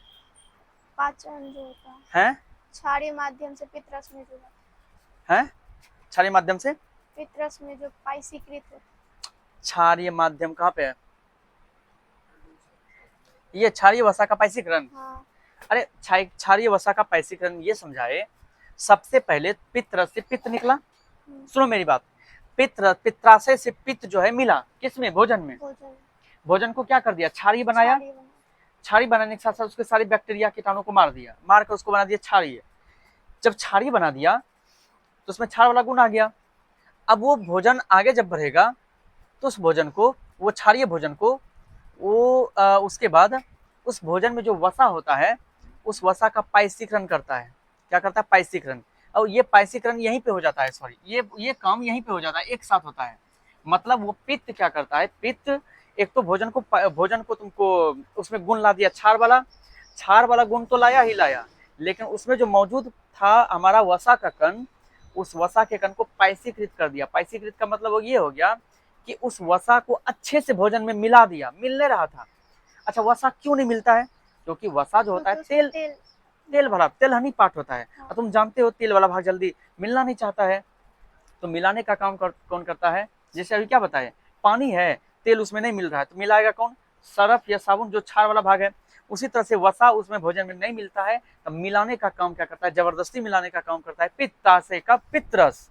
पाचन जो होता है क्षारीय माध्यम से पित्तरस में जो है, क्षारीय माध्यम से पित्तरस में जो पाइसीकृत होता है। क्षारीय माध्यम कहाँ पे है? ये क्षारीय वसा का पाइसीकरण। हाँ। अरे क्षारीय वसा का पाइसीकरण ये समझाए। सबसे पहले पित्तरस से पित्त निकला। सुनो मेरी बात, पित्राशय से पित्त जो है मिला किसमें? भोजन में। भोजन को क्या कर दिया? क्षारीय बनाया। क्षारीय बनाने के साथ साथ उसके सारे बैक्टीरिया कीटाणु को मार दिया, मार कर उसको बना दिया क्षारीय। जब क्षारीय बना दिया तो उसमें क्षार वाला गुण आ गया। अब वो भोजन आगे जब बढ़ेगा तो उस भोजन को, वो क्षारीय भोजन को, वो उसके बाद उस भोजन में जो वसा होता है उस वसा का पाइसीकरण करता है। क्या करता है? पाइसीकरण। और ये पाइसीकरण यहीं पे हो जाता है, सॉरी, ये काम यहीं पे हो जाता है, एक साथ होता है। मतलब वो पित्त क्या करता है? पित्त एक तो भोजन को तुमको उसमें गुण ला दिया, क्षार वाला गुण तो लाया ही लाया, लेकिन उसमें जो मौजूद था हमारा वसा का कण, उस वसा के कण को पाइसीकृत कर दिया। पाइसीकृत का मतलब ये हो गया कि उस वसा को अच्छे से भोजन में मिला दिया। मिलने रहा था। अच्छा, वसा क्यों नहीं मिलता है? क्योंकि वसा जो होता है तेल वाला, तेलहनी पार्ट होता है। और तुम जानते हो तेल वाला भाग जल्दी मिलना नहीं चाहता है, तो मिलाने का काम कौन करता है? जैसे अभी क्या बताए, पानी है, तेल उसमें नहीं मिल रहा है, तो मिलाएगा कौन? सरफ या साबुन, जो क्षार वाला भाग है। उसी तरह से वसा उसमें भोजन में नहीं मिलता है, तो मिलाने का काम क्या करता है? जबरदस्ती मिलाने का काम करता है पित्ताशय का पित्तरस।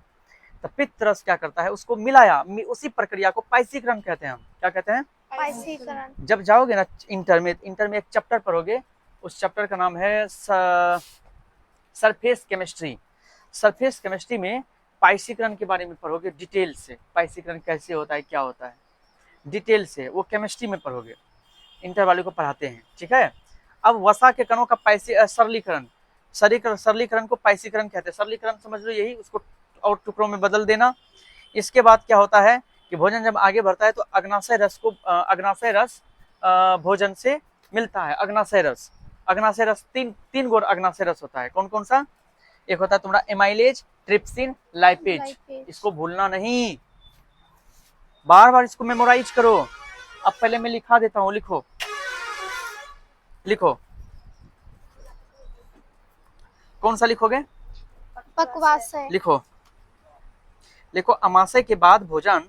तो पित्तरस क्या करता है? उसको मिलाया। उसी प्रक्रिया को पाइसीकरण कहते हैं हम। क्या कहते हैं? पाइसीकरण। जब जाओगे ना इंटर में एक चैप्टर पढ़ोगे, उस चैप्टर का नाम है सरफेस केमिस्ट्री। सरफेस केमिस्ट्री में पाइसीकरण के बारे में पढ़ोगे डिटेल से। पाइसीकरण कैसे होता है, क्या होता है, डिटेल से वो केमिस्ट्री में पढ़ोगे। इंटर वाले को पढ़ाते हैं, ठीक है। अब वसा के कणों का सरलीकरण को पाइसीकरण कहते हैं। सरलीकरण समझ लो यही, उसको और टुकड़ों में बदल देना। इसके बाद क्या होता है कि भोजन जब आगे बढ़ता है तो अग्नाशय रस भोजन से मिलता है। अग्नाशय रस तीन गोर अग्नाशय रस होता है। कौन कौन सा? एक होता है तुम्हारा एमाइलेज, ट्रिप्सिन, लाइपेज। इसको भूलना नहीं, बार बार इसको मेमोराइज करो। अब पहले मैं लिखा देता हूँ, लिखो। कौन सा लिखोगे? पक्वाशय। लिखो अमाशय के बाद भोजन,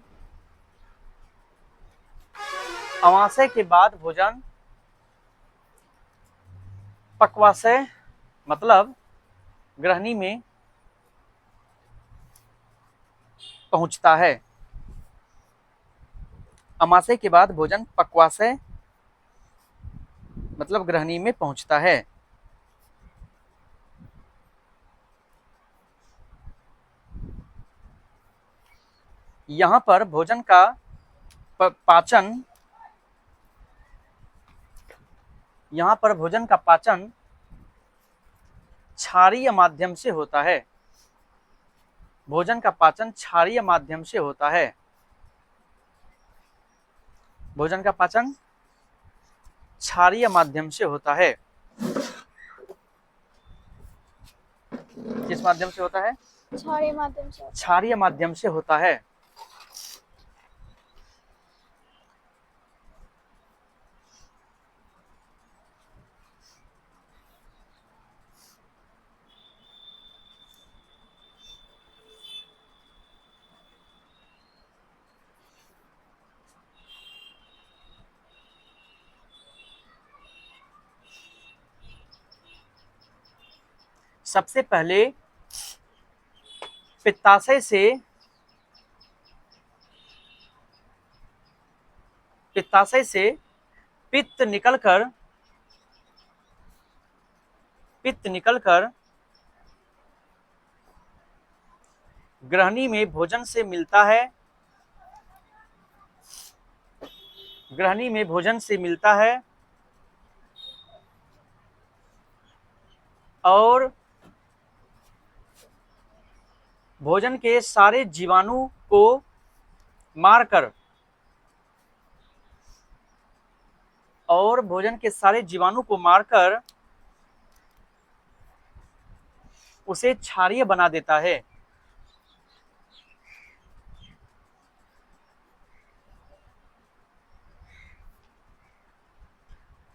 अमाशय के बाद भोजन पक्वाशय मतलब ग्रहणी में पहुंचता है। अमाशय के बाद भोजन पक्वाशय मतलब ग्रहणी में पहुंचता है। यहां पर भोजन का पाचन, यहां पर भोजन का पाचन क्षारीय माध्यम से होता है। भोजन का पाचन क्षारीय माध्यम से होता है। भोजन का पाचन क्षारीय माध्यम से होता है। किस माध्यम से होता है? क्षारीय माध्यम से। क्षारीय माध्यम से होता है। सबसे पहले पित्ताशय से पित्त निकलकर ग्रहणी में भोजन से मिलता है, ग्रहणी में भोजन से मिलता है और भोजन के सारे जीवाणु को मारकर उसे क्षारीय बना देता है।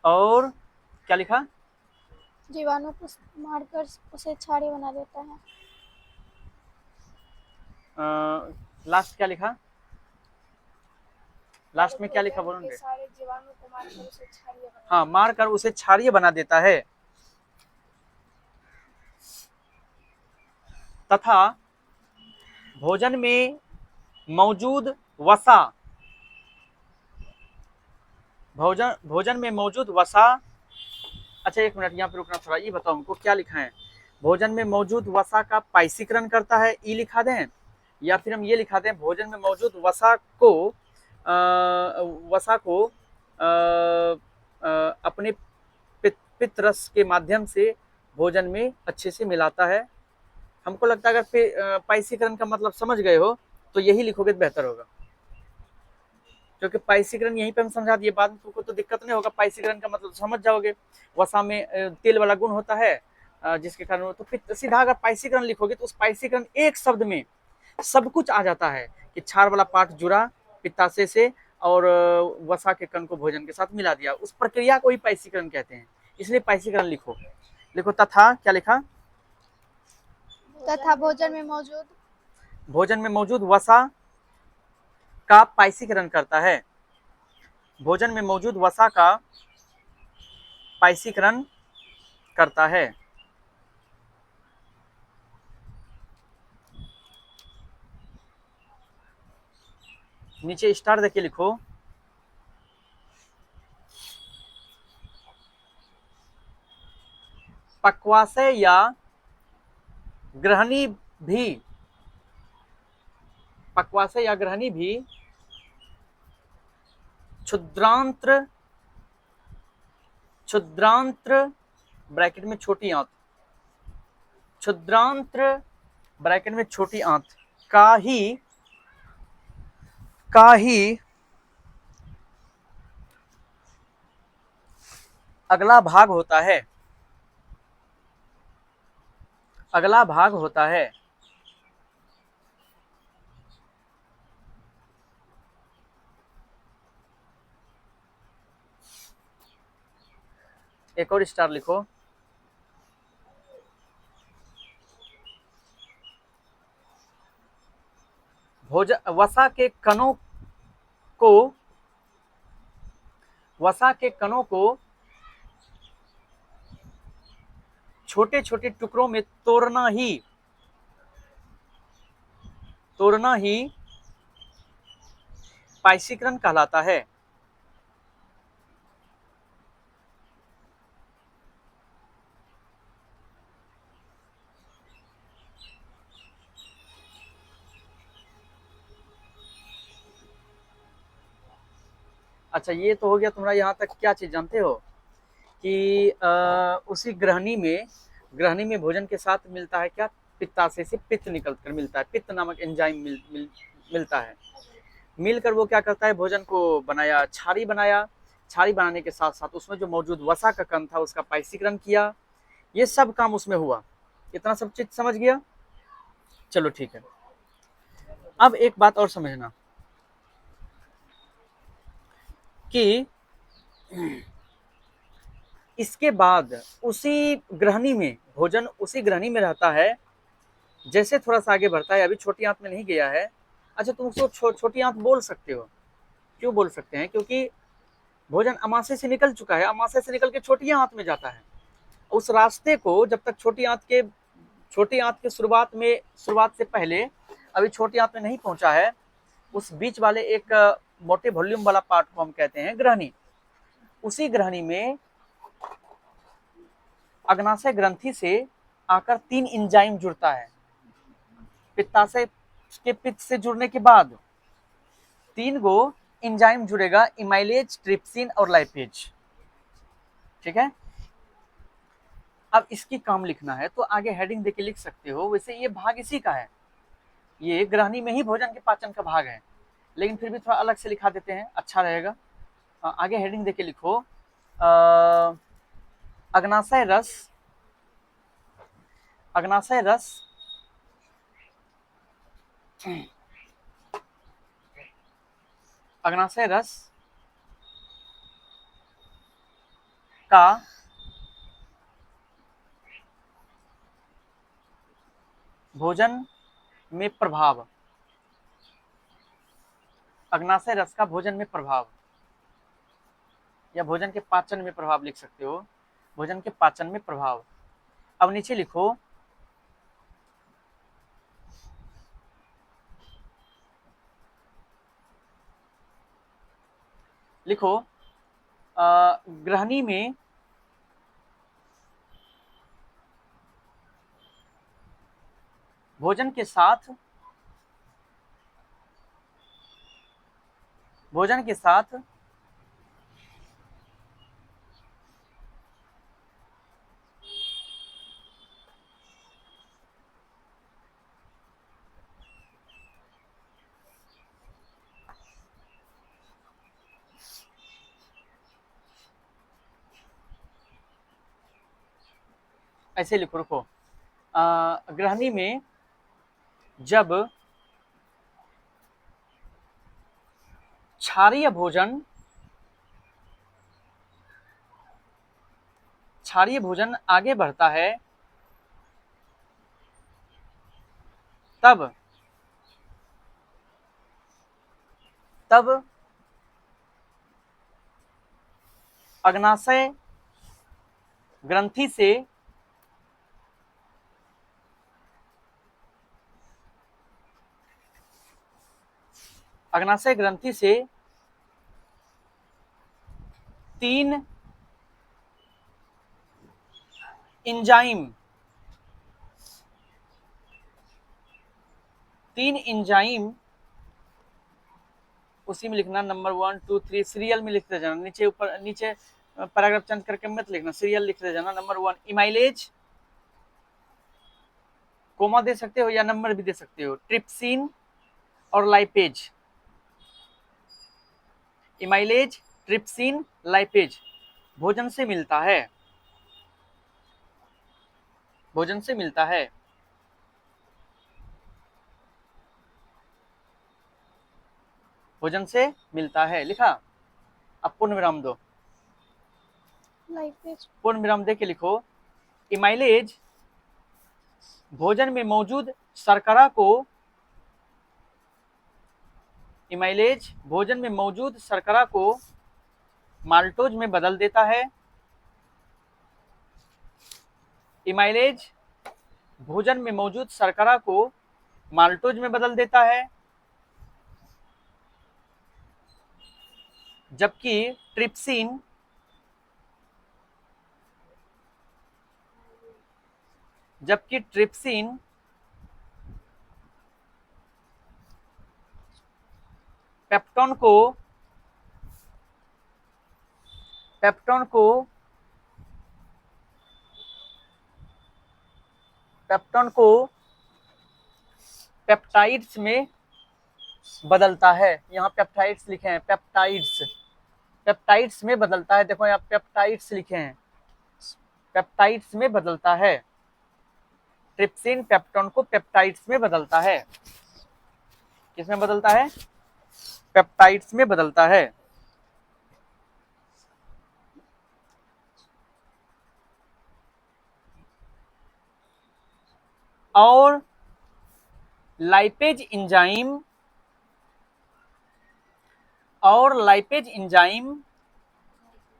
और क्या लिखा? जीवाणु को मारकर उसे क्षारीय बना देता है। लास्ट क्या लिखा? लास्ट में क्या लिखा बोलोगे? सारे जीवाणु को मारकर उसे क्षारीय बना, हाँ, मारकर उसे क्षारीय बना देता है तथा भोजन में मौजूद वसा, भोजन में मौजूद वसा, अच्छा एक मिनट यहाँ पे रुकना थोड़ा, ये बताओ हमको क्या लिखा है? भोजन में मौजूद वसा का पाइसीकरण करता है, ई लिखा दें, या फिर हम ये लिखा दें भोजन में मौजूद वसा को अपने पित्त रस के माध्यम से भोजन में अच्छे से मिलाता है। हमको लगता है अगर पाइसीकरण का मतलब समझ गए हो तो यही लिखोगे तो बेहतर होगा, क्योंकि पाइसीकरण यहीं पे हम समझा दिए, बाद में तुमको तो दिक्कत नहीं होगा। पाइसीकरण का मतलब समझ जाओगे, वसा में तेल वाला गुण होता है जिसके कारण, तो सीधा अगर पाइसीकरण लिखोगे तो उस पाइसीकरण एक शब्द में सब कुछ आ जाता है कि क्षार वाला पार्ट जुड़ा पित्ताशय से और वसा के कण को भोजन के साथ मिला दिया, उस प्रक्रिया को ही पाइसीकरण कहते हैं। इसलिए पाइसीकरण लिखो। तथा क्या लिखा? तथा भोजन में मौजूद वसा का पाइसीकरण करता है, भोजन में मौजूद वसा का पाइसीकरण करता है। नीचे स्टार देके लिखो। पक्वाशय या ग्रहणी भी क्षुद्रांत्र ब्रैकेट में छोटी आंत, क्षुद्रांत्र ब्रैकेट में छोटी आंत का ही अगला भाग होता है। एक और स्टार लिखो। वसा के कणों को छोटे छोटे टुकड़ों में तोड़ना ही पाइसीकरण कहलाता है। अच्छा, ये तो हो गया तुम्हारा। यहाँ तक क्या चीज जानते हो कि उसी ग्रहणी में भोजन के साथ मिलता है क्या? पित्ताशय से पित्त निकल कर मिलता है, पित्त नामक एंजाइम मिलता है। मिलकर वो क्या करता है, भोजन को क्षारी बनाने के साथ साथ उसमें जो मौजूद वसा का कण था उसका पाइसीकरण किया। ये सब काम उसमें हुआ। इतना सब चीज समझ गया? चलो ठीक है। अब एक बात और समझना कि इसके बाद उसी ग्रहणी में भोजन उसी ग्रहणी में रहता है। जैसे थोड़ा सा आगे बढ़ता है, अभी छोटी आंत में नहीं गया है। अच्छा, तुम उसको छोटी आंत बोल सकते हो। क्यों बोल सकते हैं? क्योंकि भोजन अमाशय से निकल चुका है, अमाशय से निकल के छोटी आंत में जाता है। उस रास्ते को जब तक छोटी आंत के छोटी आंत के शुरुआत से पहले, अभी छोटी आंत में नहीं पहुंचा है, उस बीच वाले एक मोटे वॉल्यूम वाला पार्ट को हम कहते हैं ग्रहणी। उसी ग्रहणी में अग्नाशय ग्रंथि से आकर 3 एंजाइम जुड़ता है। पित्ताशय के पित्त से जुड़ने के बाद 3 गो एंजाइम जुड़ेगा, इमाइलेज, ट्रिप्सिन और लाइपेज। ठीक है, अब इसकी काम लिखना है तो आगे हेडिंग देके लिख सकते हो। वैसे ये भाग इसी का है, ये ग्रहणी में ही भोजन के पाचन का भाग है, लेकिन फिर भी थोड़ा अलग से लिखा देते हैं, अच्छा रहेगा। आगे हेडिंग देके लिखो अग्नाशय रस, अग्नाशय रस अग्नाशय रस का भोजन में प्रभाव, अग्नाशय रस का भोजन में प्रभाव, या भोजन के पाचन में प्रभाव लिख सकते हो, भोजन के पाचन में प्रभाव। अब नीचे लिखो लिखो ग्रहणी में भोजन के साथ ऐसे लिखो, रुको, ग्रहणी में जब क्षारीय भोजन आगे बढ़ता है, तब अग्नाशय ग्रंथि से अग्नाशय ग्रंथि से 3 एंजाइम उसी में लिखना, नंबर 1 2 3 सीरियल में लिखते जाना, नीचे ऊपर नीचे पैराग्राफ चेंज करके मत लिखना, सीरियल लिखते जाना। नंबर 1 इमाइलेज, कोमा दे सकते हो या नंबर भी दे सकते हो, ट्रिप्सिन और लाइपेज। इमाइलेज, ट्रिप्सिन, लाइपेज भोजन से मिलता है, भोजन से मिलता है। भोजन से मिलता है लिखा। अब पूर्ण विराम दो, लाइपेज, पूर्ण विराम दे के लिखो इमाइलेज भोजन में मौजूद शर्करा को, इमाइलेज भोजन में मौजूद शर्करा को माल्टोज में बदल देता है। इमाइलेज भोजन में मौजूद शर्करा को माल्टोज में बदल देता है, जबकि ट्रिप्सिन पेप्टोन को पेप्टाइड्स में बदलता है। यहाँ पेप्टाइड्स लिखे हैं, पेप्टाइड्स में बदलता है। देखो यहाँ पेप्टाइड्स लिखे हैं, पेप्टाइड्स में बदलता है। ट्रिप्सिन पेप्टोन को पेप्टाइड्स में बदलता है। किसमें बदलता है? पेप्टाइड्स में बदलता है। और लाइपेज एंजाइम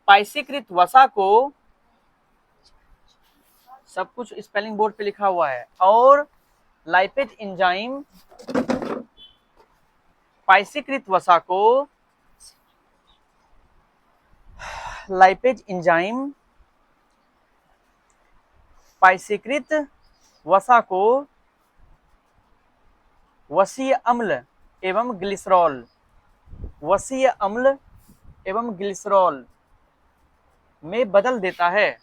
पाइसीकृत वसा को सब कुछ स्पेलिंग बोर्ड पे लिखा हुआ है। और लाइपेज एंजाइम पाइसीकृत वसा को, लाइपेज एंजाइम पाइसीकृत वसा को वसीय अम्ल एवं ग्लिसरॉल, वसीय अम्ल एवं ग्लिसरॉल में बदल देता है।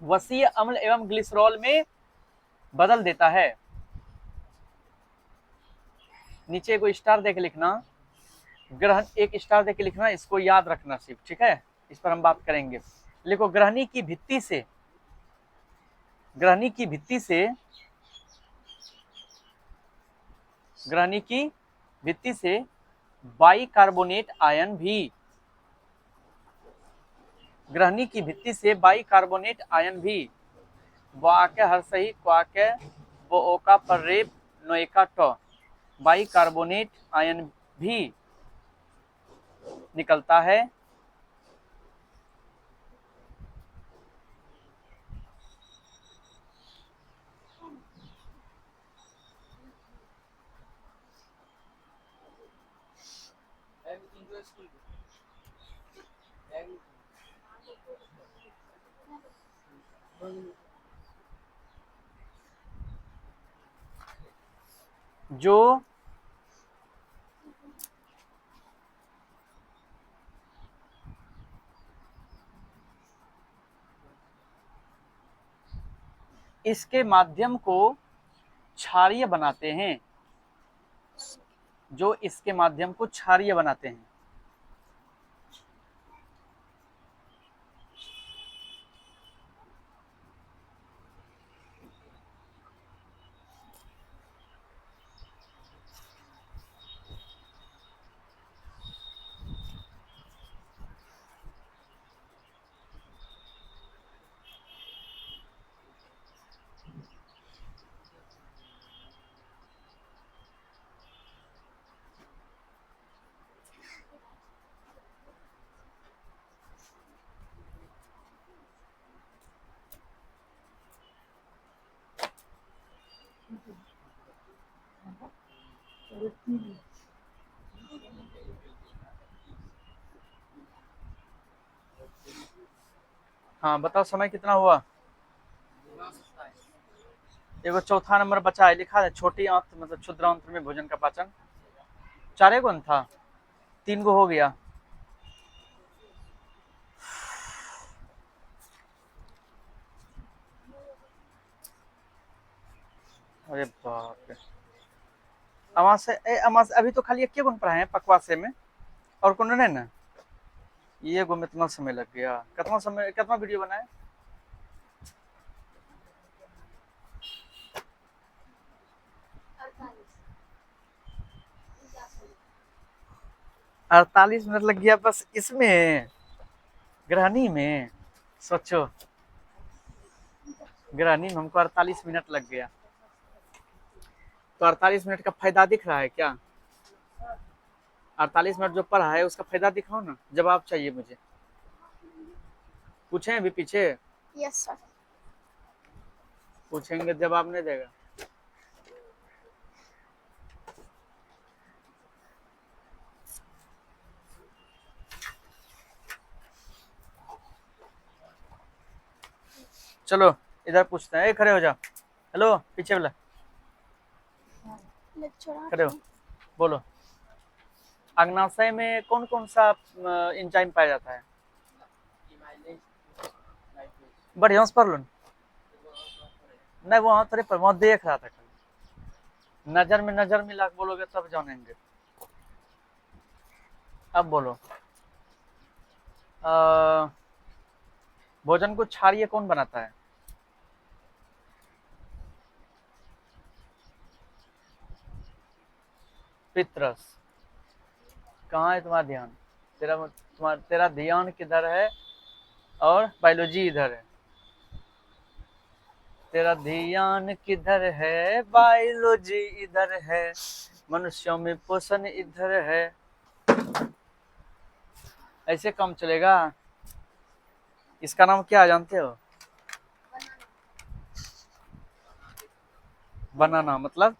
वसीय अम्ल एवं ग्लिसरॉल में बदल देता है। नीचे एक स्टार देके लिखना, ग्रहण एक स्टार देके लिखना, इसको याद रखना सिर्फ, ठीक है। इस पर हम बात करेंगे। लिखो, ग्रहणी की भित्ति से, ग्रहणी की भित्ति से, ग्रहणी की भित्ति से बाइकार्बोनेट आयन भी, ग्रहणी की भित्ति से बाइकार्बोनेट आयन भी, वाक्य हर सही क्वाक्य वो ओका पर रेप नोएका टो, बाइकार्बोनेट आयन भी निकलता है। जो इसके माध्यम को क्षारीय बनाते हैं, जो इसके माध्यम को क्षारीय बनाते हैं। हाँ बताओ, समय कितना हुआ? एगो चौथा नंबर बचा है, लिखा है छोटी आंत मतलब क्षुद्रांत में भोजन का पाचन। 4 गो न था, 3 गो हो गया। अरे बाप रे, अमाशय अभी तो खाली एक गुण पढ़ाए हैं पकवासे में, और कौन नहीं ना। ये गो में इतना समय लग गया। कितना समय, कितना वीडियो बनाए? 48 मिनट लग गया बस इसमें, ग्रहणी में। सोचो, ग्रहणी में हमको 48 मिनट लग गया। तो 48 मिनट का फायदा दिख रहा है क्या? 48 मिनट जो पढ़ा है उसका फायदा दिखाओ ना, जवाब चाहिए मुझे। पूछे अभी पीछे? Yes sir. पूछेंगे जवाब नहीं देगा। चलो इधर पूछते हैं, खड़े हो जाओ। हेलो पीछे वाला, खड़े हो, बोलो। अग्नाशय में कौन कौन सा एंजाइम पाया जाता है? बढ़िया से पढ़ लो। नहीं वो थोड़े पर वहाँ देख रहा था, नजर में नजर मिला के बोलोगे तब जानेंगे। अब बोलो, भोजन को क्षारीय कौन बनाता है? पितरस। कहाँ है तुम्हारा ध्यान? तेरा ध्यान किधर है? और बायोलॉजी इधर है, तेरा ध्यान किधर है, बायोलॉजी इधर है, मनुष्यों में पोषण इधर है। ऐसे काम चलेगा? इसका नाम क्या जानते हो? बनाना मतलब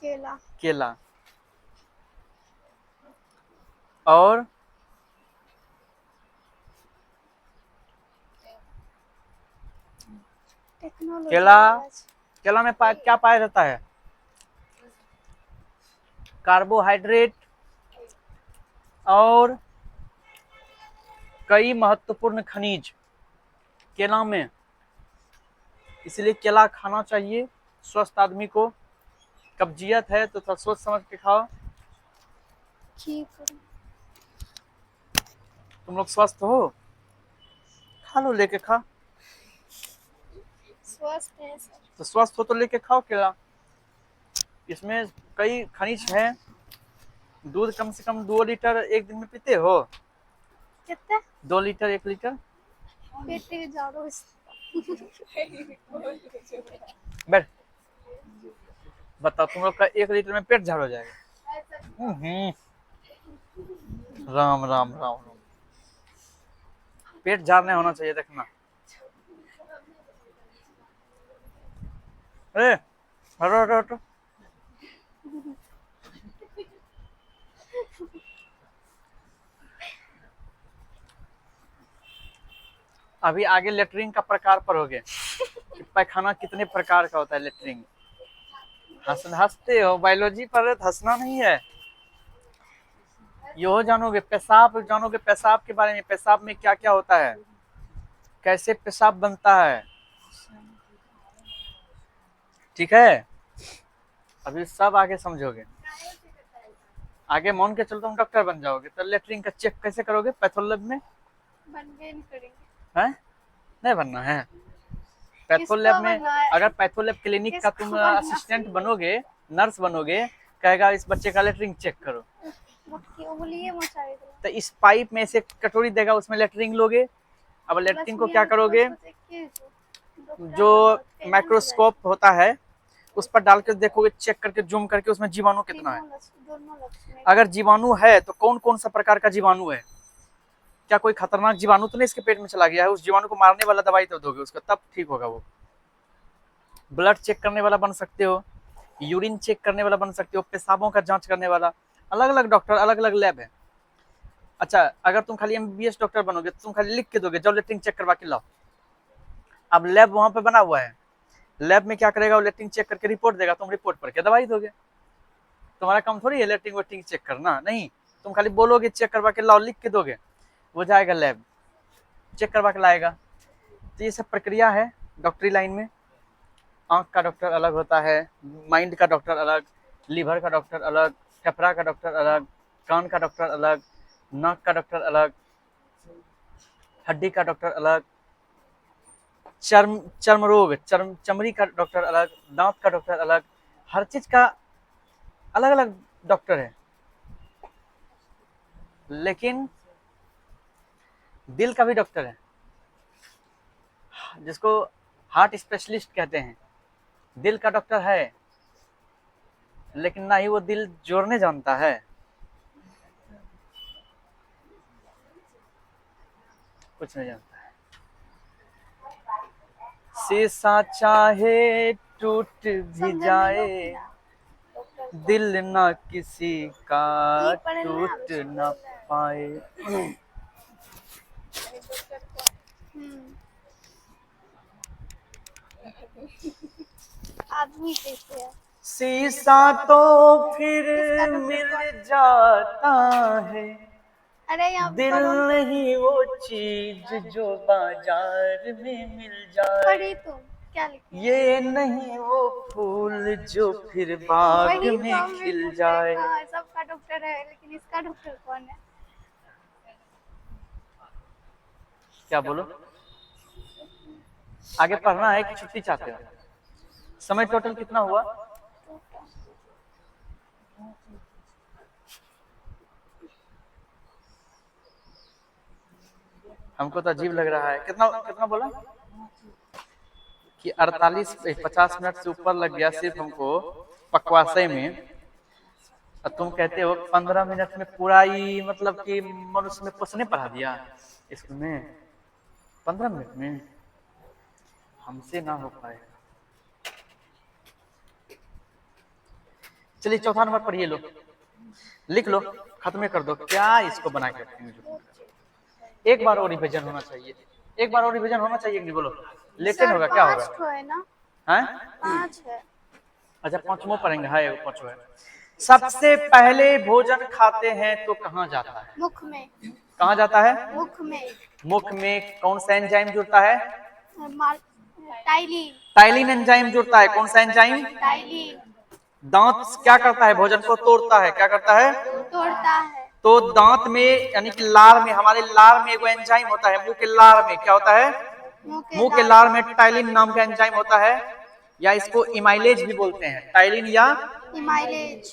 केला। केला। और टेक्नोलॉजी केला, वाला। केला में क्या पाया जाता है? कार्बोहाइड्रेट और कई महत्वपूर्ण खनिज केला में, इसलिए केला खाना चाहिए स्वस्थ आदमी को। कब्जियत है तो थोड़ा सोच समझ के खाओ। ठीक है। तुम लोग स्वस्थ हो, खा लो, लेके खा। स्वस्थ है सर। तो स्वस्थ हो तो लेके खाओ केला। इसमें कई खनिज हैं। दूध कम से कम 2 लीटर एक दिन में पीते हो? कितना? 2 लीटर, 1 लीटर। पेट जाड़ो। बैठ, बताओ तुम लोग का 1 लीटर में पेट झाड़ हो जाएगा? राम राम राम राम। पेट झाड़ नहीं होना चाहिए, देखना। अरे हटो हटो हटो। अभी आगे लेटरिन का प्रकार पढ़ोगे कि पैखाना कितने प्रकार का होता है। लेटरिन हंसते हो, बायोलॉजी पढ़ रहे तो हंसना नहीं है। यो जानोगे, पेशाब जानोगे, पेशाब के बारे में, पेशाब में क्या क्या होता है, कैसे पेशाब बनता है, ठीक है? अभी सब आगे समझोगे। आगे मान के चलो तुम डॉक्टर बन जाओगे तो लेटरिन का चेक कैसे करोगे? पैथोलैब में। बनबे नहीं करेंगे। है नहीं बनना है पैथोलैब में। अगर पैथोलैब क्लिनिक का तुम असिस्टेंट बनोगे, नर्स बनोगे, कहेगा इस बच्चे का लेटरिन चेक करो, तो इस पाइप में से कटोरी देगा, उसमें लेटरिन लोगे। अब लेटरिन को क्या करोगे? जो माइक्रोस्कोप होता है उस पर डाल के देखोगे, चेक करके जूम करके उसमें जीवाणु कितना है। अगर जीवाणु है तो कौन कौन सा प्रकार का जीवाणु है, क्या कोई खतरनाक जीवाणु तो नहीं इसके पेट में चला गया है? उस जीवाणु को मारने वाला दवाई तो दोगे उसको, तब ठीक होगा वो। ब्लड चेक करने वाला बन सकते हो, यूरिन चेक करने वाला बन सकते हो, पेशाबों का जांच करने वाला। अलग अलग डॉक्टर, अलग अलग लैब है। अच्छा, अगर तुम खाली एमबीबीएस डॉक्टर बनोगे तो तुम खाली लिख के दोगे जाओ लेटरिन चेक करवा के लाओ। अब लैब वहां पे बना हुआ है, लैब में क्या करेगा? वो लेटरिन चेक करके रिपोर्ट देगा, तुम रिपोर्ट पढ़ के दवाई दोगे। तुम्हारा काम थोड़ी है लेटरिन वेटरिन चेक करना, नहीं। तुम खाली बोलोगे चेक करवा के लाओ, लिख के दोगे, वो जाएगा लैब, चेक करवा के लाएगा। तो ये सब प्रक्रिया है डॉक्टरी लाइन में। आंख का डॉक्टर अलग होता है, माइंड का डॉक्टर अलग, लीवर का डॉक्टर अलग, फेफड़ा का डॉक्टर अलग, कान का डॉक्टर अलग, नाक का डॉक्टर अलग, हड्डी का डॉक्टर अलग, चर्म रोग, चमड़ी का डॉक्टर अलग, दांत का डॉक्टर अलग। हर चीज का अलग अलग डॉक्टर है। लेकिन दिल का भी डॉक्टर है, जिसको हार्ट स्पेशलिस्ट कहते हैं। दिल का डॉक्टर है, लेकिन ना ही वो दिल जोड़ने जानता है, कुछ नहीं जानता है। शीशा चाहे टूट भी जाए, दिल ना किसी का टूट ना पाए। आदमी कैसे है? शीशा तो फिर मिल जाता है, अरे दिल नहीं वो चीज जो बाजार में मिल जाए। पढ़ी तुम क्या लिखा? ये नहीं वो फूल जो फिर बाग में खिल जाए। सबका डॉक्टर है, लेकिन इसका डॉक्टर कौन है? क्या बोलो? आगे पढ़ना है कि छुट्टी चाहते हो? समय टोटल कितना हुआ? हमको तो अजीब लग रहा है। कितना कितना बोला? कि 50 मिनट से ऊपर लग गया सिर्फ हमको पकवासे में, और तुम कहते हो 15 मिनट में पूरा ही मतलब कि मनुष्य में कुछ नहीं पढ़ा दिया स्कूल में 15 मिनट में, हमसे ना हो पाए। चलिए चौथा नंबर पढ़िए, लो लिख लो, खत्म कर दो, क्या इसको बना के रखेंगे। एक बार और रिवीजन होना चाहिए, एक बार और रिवीजन होना चाहिए, नहीं बोलो लेकिन होगा क्या होगा है ना, हैं? 5 है। अच्छा पांचवा पढ़ेंगे, हाँ पांचवा है। सबसे पहले भोजन खाते हैं तो कहाँ जाता है? मुख में। कहाँ जाता है? मुख में। मुख में कौन सा एंजाइम जुड़ता है? टाइलिन। टाइलिन एंजाइम जुड़ता है। कौन सा एंजाइम? टाइलिन। दांत क्या करता है? भोजन को तोड़ता है। क्या करता है? तोड़ता है। तो दांत में यानी कि लार में, हमारे लार में एक एंजाइम होता है, मुंह के लार में क्या होता है? मुंह के लार में टाइलिन नाम का एंजाइम होता है, या इसको इमाइलेज भी बोलते हैं। टाइलिन या इमाइलेज।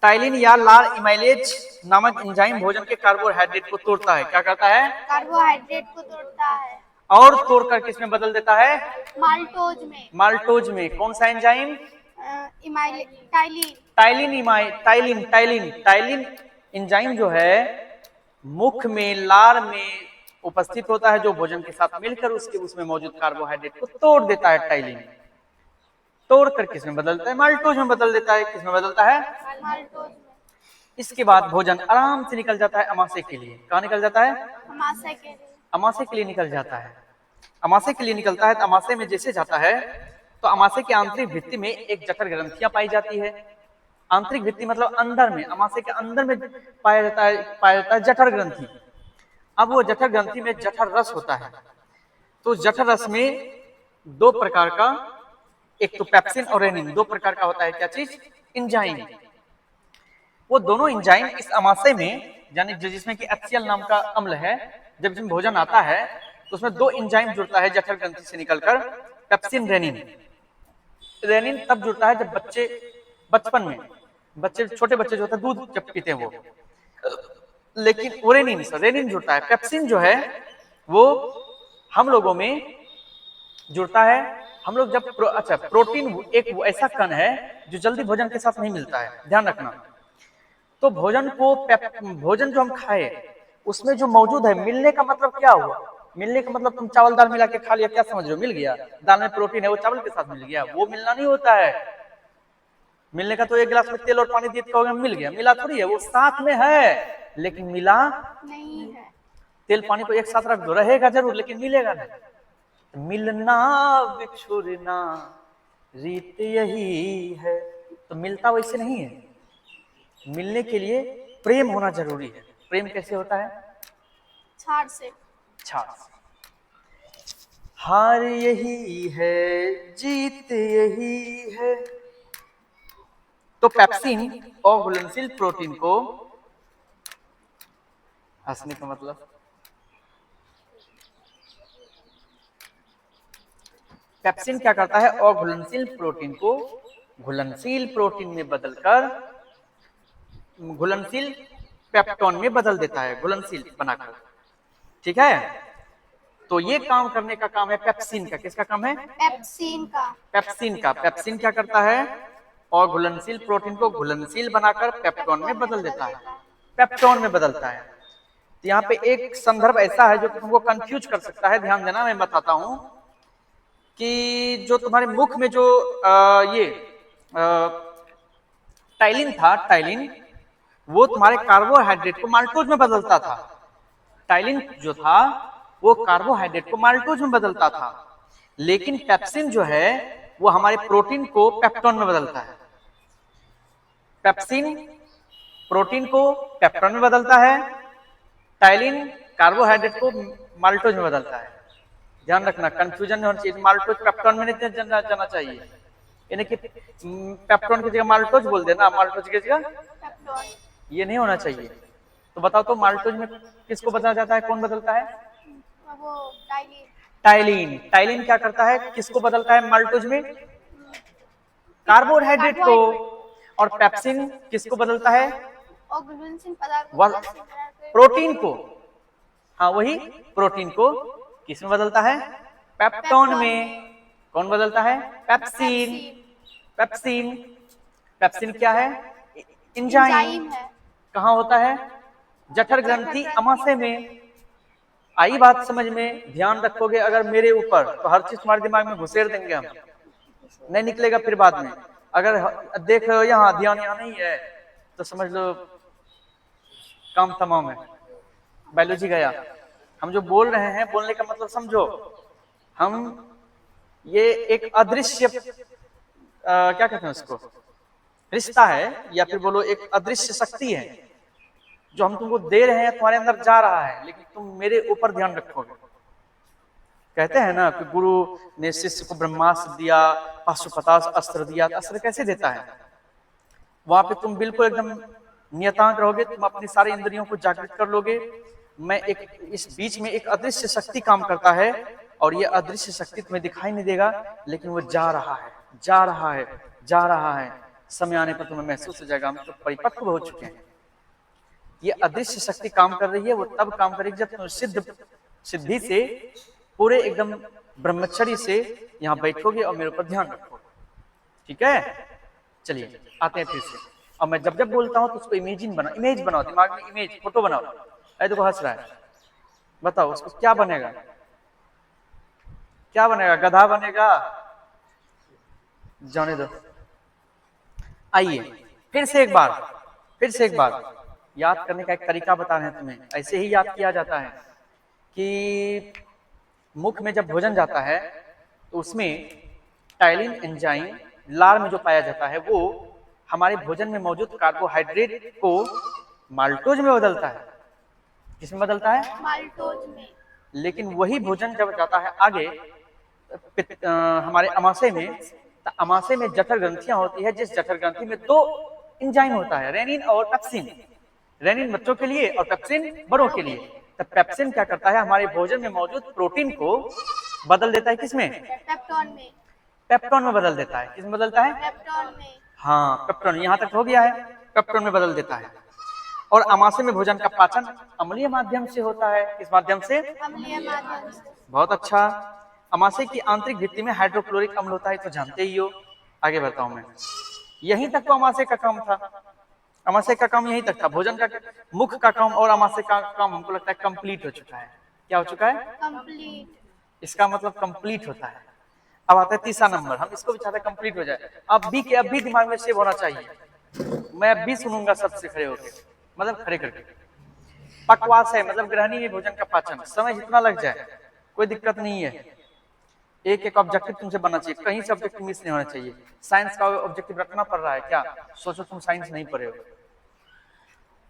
टाइलिन या लार इमाइलेज नामक एंजाइम भोजन के कार्बोहाइड्रेट को तोड़ता है। क्या करता है? कार्बोहाइड्रेट को तोड़ता है और तोड़कर किसमें बदल देता है? माल्टोज में। माल्टोज में। कौन सा enzyme? Ptyalin. Ptyalin ptyalin ptyalin enzyme जो है मुख में, लार में उपस्थित होता है, जो भोजन के साथ मिलकर उसमें मौजूद कार्बोहाइड्रेट को तोड़ देता है। टाइलिन तोड़कर किसमें बदलता है? माल्टोज में बदल देता है। किसमें बदलता है? माल्टोज में। इसके बाद भोजन आराम से निकल जाता है अमाशय के लिए। कहाँ निकल जाता है? अमाशय के लिए। अमाशय के लिए निकल जाता है। अमाशय के लिए निकलता है तो अमाशय में जैसे जाता है तो अमाशय की आंतरिक भित्ति में एक जठर ग्रंथियां पाई जाती है। आंतरिक भित्ति मतलब अंदर में, अमाशय के अंदर में पाया जाता है जठर ग्रंथि। अब वो जठर ग्रंथि में जठर रस होता है, तो जठर रस में दो प्रकार का, एक तो पेप्सिन और रेनिन, दो प्रकार का होता है। क्या चीज? एंजाइम। वो दोनों एंजाइम इस अमाशय में, यानी जिसमें कि HCl नाम का अम्ल है, जब इसमें भोजन आता है तो उसमें दो एंजाइम जुड़ता है जठर ग्रंथि से निकलकर, पेप्सिन रेनिन। रेनिन तब जुड़ता है जब बच्चे बचपन में, छोटे बच्चे जो होते हैं दूध जब पीते हैं वो, लेकिन रेनिन जुड़ता है। पेप्सिन जो है वो हम लोगों में जुड़ता है। हम लोग जब प्रोटीन एक ऐसा कण है जो जल्दी भोजन के साथ नहीं मिलता है, ध्यान रखना। तो भोजन जो हम खाए उसमें जो मौजूद है, मिलने का मतलब क्या हुआ? मिलने का मतलब तुम चावल दाल मिला के खा लिया, क्या समझ रहे हो? मिल गया। दाल में प्रोटीन है, वो चावल के साथ मिल गया, वो मिलना नहीं होता है। मिलने का तो एक गिलास में तेल और पानी दिए कहोगे मिल गया, मिला थोड़ी है, वो साथ में है लेकिन मिला नहीं है। तेल पानी को एक साथ रख दो, रहेगा जरूर लेकिन मिलेगा नहीं। मिलना बिछुड़ना रीत यही है, तो मिलता वैसे नहीं है। मिलने के लिए प्रेम होना जरूरी है। प्रेम कैसे होता है? छाड़ से। छाड़ से। हार यही है, जीत यही है। तो पेप्सिन और घुलनशील प्रोटीन को, हंसने का मतलब, पेप्सिन क्या करता है? और घुलनशील प्रोटीन को घुलनशील प्रोटीन में बदलकर घुलनशील पेप्टोन में बदल देता है, घुलनशील बनाकर। ठीक है, तो ये काम करने का काम है पेप्सिन का। किसका काम है? पेप्सिन का। पेप्सिन का। पेप्सिन क्या करता है? और घुलनशील प्रोटीन को घुलनशील बनाकर पेप्टोन में बदल देता है, पेप्टोन में बदलता है। तो यहाँ पे एक संदर्भ ऐसा है जो तुमको कंफ्यूज कर सकता है, ध्यान देना। मैं बताता हूं कि जो तुम्हारे मुख में जो ये टाइलिन था, टाइलिन वो तुम्हारे कार्बोहाइड्रेट को माल्टोज में बदलता था। टाइलिन जो था वो कार्बोहाइड्रेट को माल्टोज में बदलता था, लेकिन पेप्सिन जो है वो हमारे प्रोटीन को पेप्टोन में बदलता है। पेप्सिन प्रोटीन को पेप्टोन में बदलता है, टाइलिन कार्बोहाइड्रेट को माल्टोज में बदलता है। ध्यान रखना, कंफ्यूजन नहीं होना चाहिए। माल्टोज पेप्टोन में नहीं जाना चाहिए, यानी कि पेप्टोन की जगह माल्टोज बोल देना, माल्टोज की जगह पेप्टोन, ये नहीं होना चाहिए। तो बताओ तो माल्टोज में किसको बदला जाता है? कौन बदलता है? वो टाइलिन। टाइलिन। टाइलिन क्या करता है? किसको बदलता है माल्टोज में? कार्बोहाइड्रेट को। और पेप्सिन किसको बदलता है? और घुलनशील पदार्थ प्रोटीन को। हाँ वही प्रोटीन को किसमें बदलता है? पेप्टोन में। कौन बदलता है? पेप्सिन। पेप्सिन, पेप्सिन क्या है? एंजाइम। है। कहाँ होता है? जठर ग्रंथि अमाशय में। आई बात समझ में? ध्यान रखोगे अगर मेरे ऊपर तो हर चीज तुम्हारे दिमाग में घुसेड़ देंगे हम, नहीं निकलेगा फिर बाद में। अगर देख रहे हो यहाँ ध्यान यहाँ नहीं है तो समझ लो काम तमाम है, बायोलॉजी गया। हम जो बोल रहे हैं, बोलने का मतलब समझो, हम ये एक अदृश्य क्या कहते हैं उसको, रिश्ता है, या फिर बोलो एक अदृश्य शक्ति है जो हम तुमको दे रहे हैं, तुम्हारे अंदर जा रहा है, लेकिन तुम मेरे ऊपर ध्यान रखोगे। कहते हैं ना कि गुरु ने शिष्य को ब्रह्मास्त्र दिया, पाशुपतास्त्र अस्त्र दिया। तो अस्त्र कैसे देता है? वहां पे तुम बिल्कुल एकदम नियतांक रहोगे, तुम अपनी सारी इंद्रियों को जागृत कर लोगे। मैं एक इस बीच में एक अदृश्य शक्ति काम करता है, और ये अदृश्य शक्ति तुम्हें दिखाई नहीं देगा, लेकिन वो जा रहा है, जा रहा है, जा रहा है। समय आने पर तुम्हें महसूस हो जाएगा, हम तो परिपक्व हो चुके हैं। ये अदृश्य शक्ति काम कर रही है, वो तब काम करेगी जब तुम सिद्धि से पूरे एकदम ब्रह्मचर्य से यहाँ बैठोगे और मेरे ऊपर ध्यान रखोगे। ठीक है, चलिए आते हैं फिर से। और मैं जब जब बोलता हूँ तो उसको इमेज बनाओ दिमाग में, इमेज फोटो बनाओ। ऐसे देखो हंस रहा है, बताओ उसको क्या बनेगा? क्या बनेगा? गधा बनेगा? जाने दो। आइए फिर से एक बार याद करने का एक तरीका बता रहे हैं तुम्हें। ऐसे ही याद किया जाता है कि मुख में जब भोजन जाता है तो उसमें टाइलिन एंजाइम लार में जो पाया जाता है, वो हमारे भोजन में मौजूद कार्बोहाइड्रेट को माल्टोज में बदलता है। किसमें बदलता है? माल्टोज में। लेकिन वही भोजन जब जाता है आगे हमारे अमाशय में, तो अमाशय में जठर ग्रंथियां होती है, जिस जठर ग्रंथि में 2 एंजाइम होता है, रेनिन और पेप्सिन। रेनिन बच्चों के लिए और पेप्सिन बड़ों के लिए। तो पेप्सिन क्या करता है? हमारे भोजन में मौजूद प्रोटीन को बदल देता है। किसमें? पेप्टोन में। पेप्टोन में बदल देता है। किसमें बदलता है? पेप्टोन में। हाँ, पेप्टोन, यहाँ तक हो गया है। पेप्टोन में बदल देता है। और अमाशय में भोजन का पाचन अम्लीय माध्यम से होता है। किस माध्यम से? अम्लीय माध्यम से। बहुत अच्छा। अमाशय की आंतरिक भित्ति में हाइड्रोक्लोरिक अम्ल होता है, तो जानते ही हो। आगे बताऊं मैं, यहीं तक तो अमाशय का काम था। अमाशय का काम यहीं तक था। भोजन का, मुख का काम और अमाशय का काम हमको लगता है कंप्लीट हो चुका है। क्या हो चुका है? कंप्लीट। इसका मतलब कंप्लीट होता है। अब आता है तीसरा नंबर, हम इसको भी चाहते हैं कंप्लीट हो जाए। अब भी दिमाग में सेव होना चाहिए। मैं अब भी सुनूंगा सबसे खड़े होकर, मतलब खड़े करके। पक्वास है मतलब ग्रहणी में भोजन का पाचन। समय जितना लग जाए कोई दिक्कत नहीं है। एक ऑब्जेक्टिव तुमसे बनना चाहिए, कहीं से ऑब्जेक्टिव मिस नहीं होना चाहिए। साइंस का ऑब्जेक्टिव रखना पड़ रहा है क्या? सोचो तुम साइंस नहीं पढ़े हो।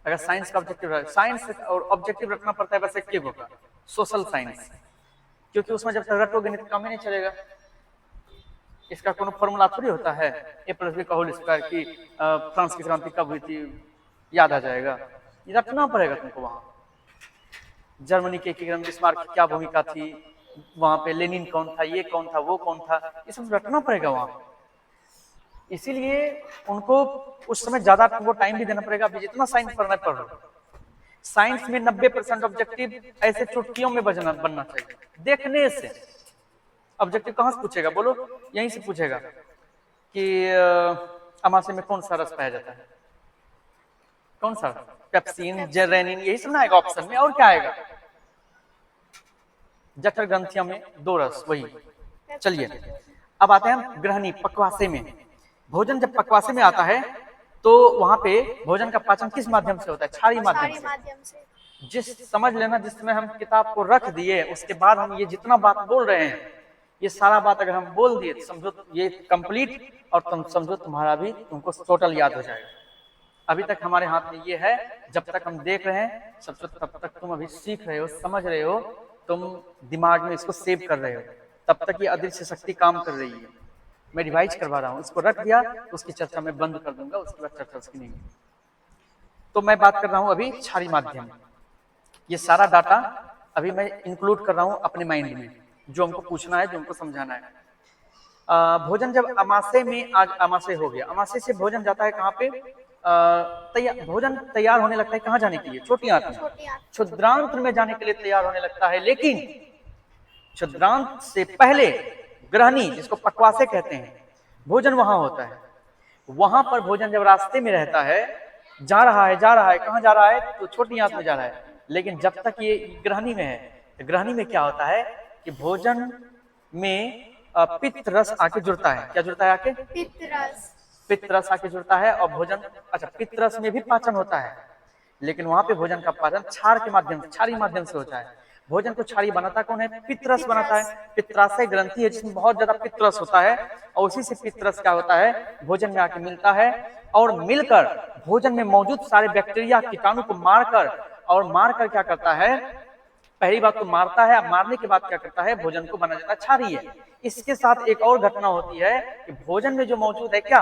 अगर साइंस का ऑब्जेक्टिव, साइंस और ऑब्जेक्टिव रखना पड़ता है, बस एक होगा, सोशल साइंस, क्योंकि उसमें जब तक रटोगे नहीं तो काम ही नहीं चलेगा। इसका कोनो फॉर्मूला थोड़ी होता है A+B² की फ्रांस की क्रांति कब हुई थी याद आ जाएगा। ये रटना पड़ेगा तुमको। वहां जर्मनी के बिस्मार्क की क्या भूमिका थी, वहां पे लेनिन कौन था, ये कौन था, वो कौन था, ये सब रटना पड़ेगा वहां। इसीलिए उनको उस समय ज्यादा तुमको टाइम भी देना पड़ेगा। अभी जितना साइंस पढ़ना पढ़ लो। साइंस में 90% ऑब्जेक्टिव ऐसे चुटकियों में बनना चाहिए, देखने से। ऑब्जेक्टिव कहां से पूछेगा बोलो? यहीं से पूछेगा कि अमाशय में कौन सा रस पाया जाता है, कौन सा? पेप्सिन, रेनिन, यही सब ना आएगा ऑप्शन में। और क्या आएगा? जठर ग्रंथियों में 2 रस, वही। चलिए अब आते हैं ग्रहणी, पक्वाशय में। भोजन जब पक्वाशय में आता है तो वहां पे भोजन का पाचन किस माध्यम से होता है? क्षारीय माध्यम से। जिस समझ लेना, जिसमें हम किताब को रख दिए, उसके बाद हम ये जितना बात बोल रहे हैं, ये सारा बात अगर हम बोल दिए तो समझो ये कंप्लीट, और तुम समझो तुम्हारा भी तुमको टोटल याद हो जाएगा। अभी तक हमारे हाथ में ये है, जब तक हम देख रहे हैं सबसे, तब तक तुम अभी सीख रहे हो, समझ रहे हो, तुम दिमाग में इसको सेव कर रहे हो। तब तक ये अदृश्य शक्ति काम कर रही है। मैं रिवाइज करवा रहा हूँ। इसको रख दिया तो उसकी चर्चा मैं बंद कर दूंगा, उसके बाद चर्चा उसकी नहीं। तो मैं बात कर रहा हूँ अभी क्षारीय माध्यम। ये सारा डाटा अभी मैं इंक्लूड कर रहा हूँ अपने माइंड में, जो हमको पूछना है, जो हमको समझाना है। भोजन जब अमाशय में, आज अमाशय हो गया, अमाशय से भोजन जाता है कहाँ पे? भोजन तैयार होने लगता है कहाँ जाने के लिए? छोटी आंत में, क्षुद्रांत में जाने के लिए तैयार होने लगता है। लेकिन क्षुद्रांत से पहले ग्रहणी जिसको पक्वासे कहते हैं, भोजन वहां होता है। वहां पर भोजन जब रास्ते में रहता है, जा रहा है कहाँ जा रहा है, तो छोटी आंत में जा रहा है। लेकिन जब तक ये ग्रहणी में है, तो ग्रहणी में क्या होता है कि भोजन में पित्त रस आके जुड़ता है। क्या जुड़ता है आके? पित्त रस आके जुड़ता है। और भोजन, अच्छा, पित्त रस में भी पाचन होता है, लेकिन वहां पे भोजन का पाचन क्षार के माध्यम से, क्षारी माध्यम से होता है। भोजन को क्षारी बनाता कौन है? पित्तरस बनाता है। पित्ताशय ग्रंथि है जिसमें बहुत ज्यादा पित्तरस होता है, और उसी से पित्तरस क्या होता है, भोजन में आके मिलता है, और मिलकर भोजन में मौजूद सारे बैक्टीरिया कीटाणु को मारकर क्या करता है, पहली बात तो मारता है, मारने के बाद क्या करता है, भोजन को बना जाता है क्षारीय। इसके साथ एक और घटना होती है कि भोजन में जो मौजूद है क्या,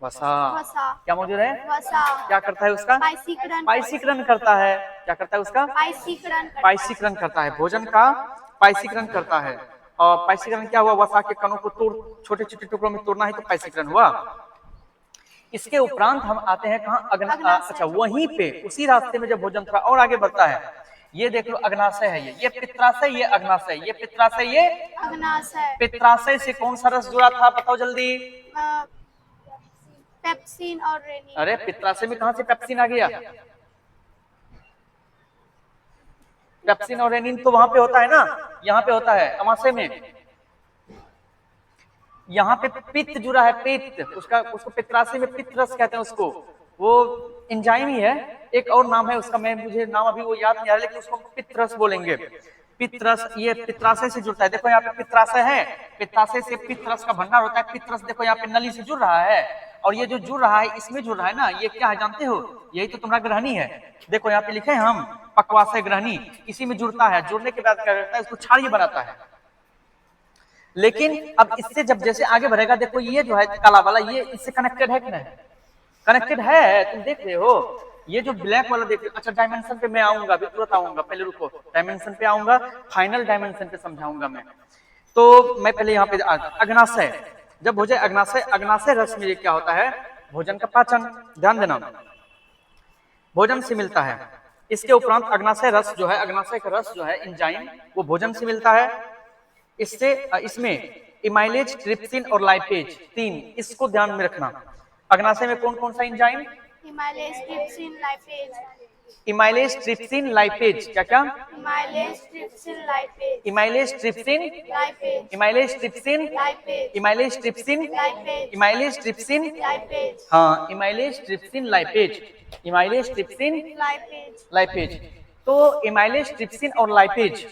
वसा। क्या मौजूद है? वसा। क्या करता है उसका? पाइसीकरण करता है। क्या करता है उसका? पाइसीकरण करता है। भोजन का पाइसीकरण करता है। और पाइसीकरण क्या हुआ? वसा के कणों को छोटे छोटे टुकड़ों में तोड़ना ही तो पाइसीकरण हुआ। इसके उपरांत हम आते हैं कहाँ? अच्छा, वहीं पे उसी रास्ते में जब भोजन थोड़ा और आगे बढ़ता है, ये देख लो अग्नाशय है, ये पित्राशय, ये अग्नाशय, ये पित्राशय, ये अग्नाशय। पित्राशय से कौन सा रस जुड़ा था, बताओ जल्दी? पेप्सिन और रेनिन। अरे पित्राशय में कहां से पेप्सिन आ गया? पेप्सिन और रेनिन तो वहां पे होता है ना, यहाँ पे होता है अमाशय में। यहाँ पे पित्त जुड़ा है, पित्त, उसको पित्राशय में पित्त रस कहते हैं उसको। वो एंजाइम ही है, एक और नाम है उसका, मुझे नाम अभी वो याद नहीं आ रहा, लेकिन उसको पित्त रस बोलेंगे। पित्त रस ये पित्राशय से जुड़ता है। देखो यहाँ पे पित्राशय है, पित्राशय से पित्त रस का भंडार होता है। पित्त रस देखो यहाँ पे नली से जुड़ रहा है, और ये जो जुड़ रहा है इसमें जुड़ रहा है ना, ये क्या है जानते हो? यही तो तुम्हारा ग्रहणी है। देखो यहाँ पे लिखे हैं हम, पक्वाशय ग्रहणी, इसी में जुड़ता है। जुड़ने के बाद क्या करता है, इसको क्षारीय बनाता है। लेकिन अब इससे जब जैसे आगे बढ़ेगा, देखो ये जो है काला वाला, ये इससे कनेक्टेड है कि नहीं? कनेक्टेड है, तुम देख रहे हो। ये जो ब्लैक वाला देख रहे हो, अच्छा डायमेंशन पे मैं आऊंगा, अभी तुरंत आऊंगा, पहले रुको, डायमेंशन पे आऊंगा, फाइनल डायमेंशन पे समझाऊंगा मैं। तो मैं पहले यहाँ पे अग्नाशय, जब भोजन अग्नाशय रस में क्या होता है, भोजन का पाचन, ध्यान देना, भोजन से मिलता है। इसके उपरांत अग्नाशय रस जो है, अग्नाशय का रस जो है एंजाइम, वो भोजन से मिलता है। इसमें इमाइलेज, ट्रिप्सिन और लाइपेज, 3, इसको ध्यान में रखना। अग्नाशय में कौन कौन सा enzyme? Amylase, trypsin, lipase. Amylase, trypsin, lipase, क्या क्या? Amylase, trypsin, lipase. Amylase, trypsin, lipase. Amylase, trypsin, lipase. Amylase, trypsin, lipase. Amylase, trypsin, lipase. हाँ, amylase, trypsin, lipase, amylase, trypsin, lipase, lipase. तो इमाइलेज, ट्रिप्सिन और lipase,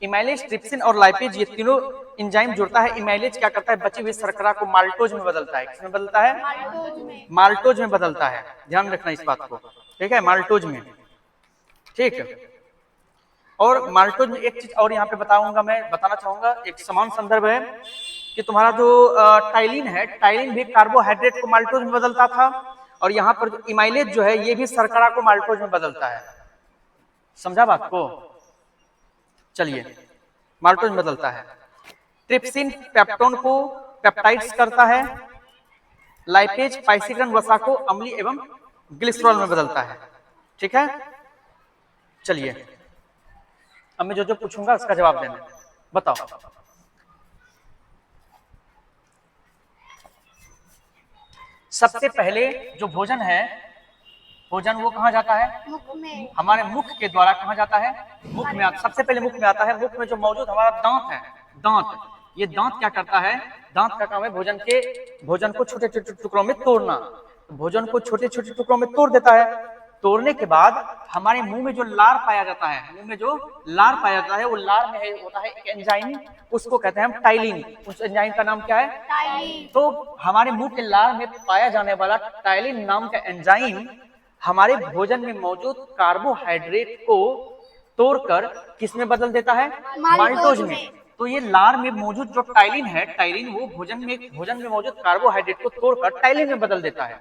amylase, trypsin और lipase, ये तीनों enzyme जुड़ता है। इमाइलेज क्या करता है, बची हुई शर्करा को माल्टोज में बदलता है। किसमें बदलता है? माल्टोज में बदलता है। ध्यान रखना इस बात को, ठीक है, माल्टोज में, ठीक है। और माल्टोज में एक चीज और यहाँ पे बताना चाहूंगा, एक समान संदर्भ है कि तुम्हारा जो टाइलिन है, टाइलिन भी कार्बोहाइड्रेट को माल्टोज में बदलता था, और यहाँ पर इमाइलेज जो है ये भी शर्करा को माल्टोज में बदलता है। समझा बात को? चलिए, माल्टोज में बदलता है। ट्रिप्सिन पेप्टोन को पेप्टाइड्स करता है। लाइपेज पाइसीकरण वसा को अम्लीय एवं ग्लिसरॉल में बदलता है, ठीक है। चलिए, अब मैं जो जो पूछूंगा उसका जवाब देना, बताओ। सबसे पहले जो भोजन है, भोजन वो कहाँ जाता है? मुख में। हमारे मुख के द्वारा कहाँ जाता है? मुख में आता, सबसे पहले मुख में आता है। मुख में जो मौजूद हमारा दांत है, दांत, ये दांत क्या करता है? दांत का काम है भोजन को छोटे छोटे टुकड़ों में तोड़ना। भोजन को छोटे छोटे टुकड़ों में तोड़ देता है। तोड़ने के बाद हमारे मुंह में जो लार पाया जाता है, मुंह में जो लार पाया जाता है, वो लार में होता है एक एंजाइम, उसको कहते हैं हम टाइलिन। उस एंजाइम का नाम क्या है? टाइलिन। तो हमारे मुंह के लार में पाया जाने वाला टाइलिन नाम का एंजाइम हमारे भोजन में मौजूद कार्बोहाइड्रेट को तोड़कर किस में बदल देता है? माल्टोज में। तो ये लार में मौजूद जो टाइलिन है, टाइलिन वो भोजन में मौजूद कार्बोहाइड्रेट को तोड़कर टाइलिन में बदल देता है।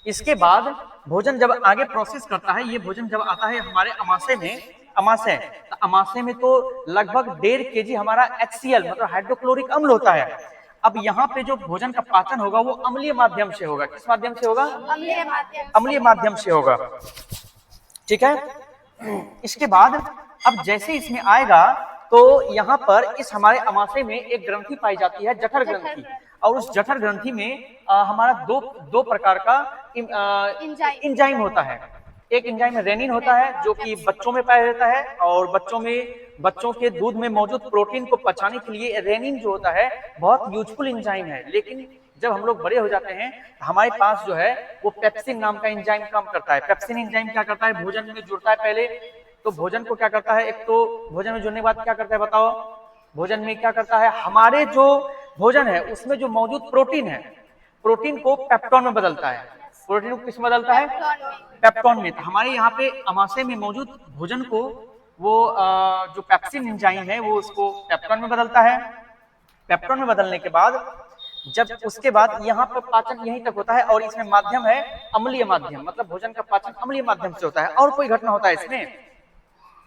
इसके बाद भोजन जब आगे प्रोसेस करता है, ये भोजन जब आता है हमारे अमाशय में, तो अमाशय में तो लगभग 1.5 kg हमारा HCl मतलब हाइड्रोक्लोरिक अम्ल होता है। अब यहाँ पे जो भोजन का पाचन होगा वो अम्लीय माध्यम से होगा। किस माध्यम से होगा? अम्लीय माध्यम से होगा, ठीक है। इसके बाद अब जैसे इसमें आएगा तो यहाँ पर इस हमारे अमाशय में एक ग्रंथि पाई जाती है, जठर ग्रंथि, और उस जठर ग्रंथि में हमारा दो प्रकार का इंजाइम होता है। एक इंजाइम रेनिन होता है जो कि बच्चों में पाया जाता है, और बच्चों के दूध में मौजूद प्रोटीन को पचाने के लिए रेनिन जो होता है बहुत यूजफुल इंजाइम है। लेकिन जब हम लोग बड़े हो जाते हैं हमारे पास जो है वो पेप्सिन नाम का इंजाइम काम करता है। पेप्सिन इंजाइम क्या करता है, भोजन में जुड़ता है पहले, तो भोजन को क्या करता है, एक तो भोजन में जुड़ने के बाद क्या करता है बताओ, भोजन में क्या करता है, हमारे जो भोजन है उसमें जो मौजूद प्रोटीन है, प्रोटीन को पेप्टोन में बदलता है। प्रोटीन को किस में बदलता है, पेप्टोन में। तो हमारे यहाँ पे अमाशय में मौजूद भोजन को वो जो पेप्सिन एंजाइम है वो उसको पेप्टोन में बदलता है। पेप्टोन में बदलने के बाद जब उसके बाद यहाँ पर पाचन यहीं तक होता है, और इसमें माध्यम है अम्लीय माध्यम, मतलब भोजन का पाचन अम्लीय माध्यम से होता है। और कोई घटना होता है इसमें,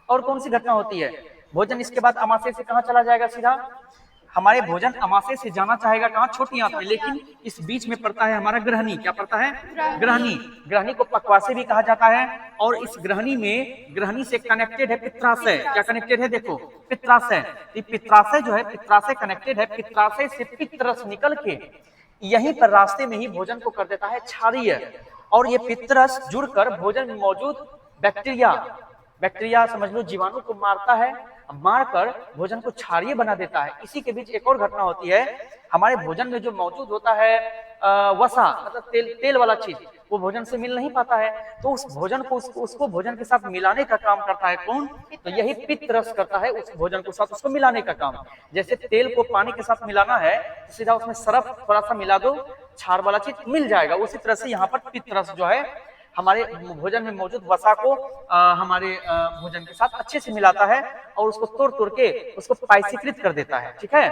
और कौन सी घटना होती है, भोजन इसके बाद अमाशय से कहाँ चला जाएगा, सीधा हमारे भोजन अमाशय से जाना चाहेगा कहाँ, छोटी आंत में, लेकिन इस बीच में पड़ता है हमारा ग्रहणी। क्या पड़ता है, ग्रहणी। ग्रहणी को पक्वाशय भी कहा जाता है, और इस ग्रहणी में, ग्रहणी से कनेक्टेड है पित्राशय। क्या कनेक्टेड है, देखो पित्राशय। पित्राशय जो है, पित्राशय कनेक्टेड है, पित्राशय से पित्त रस निकल के यहीं पर रास्ते में ही भोजन को कर देता है क्षारीय, और ये पित्त रस जुड़कर भोजन में मौजूद बैक्टीरिया समझ लो जीवाणु को मारता है, मारकर भोजन को क्षारीय बना देता है। इसी के बीच एक और घटना होती है, हमारे भोजन में जो मौजूद होता है वसा, मतलब तेल वाला चीज, वो भोजन से मिल नहीं पाता है, तो उस भोजन को उसको भोजन के साथ मिलाने का काम करता है कौन, तो यही पित्त रस करता है उस भोजन के साथ उसको मिलाने का काम। जैसे तेल को पानी के साथ मिलाना है, सीधा उसमें सरफ थोड़ा सा मिला दो, क्षार वाला चीज मिल जाएगा। उसी तरह से यहाँ पर पित्त रस जो है हमारे भोजन में मौजूद वसा को हमारे भोजन के साथ अच्छे से मिलाता है, और उसको तोड़ के उसको पायसीकृत कर देता है। ठीक है,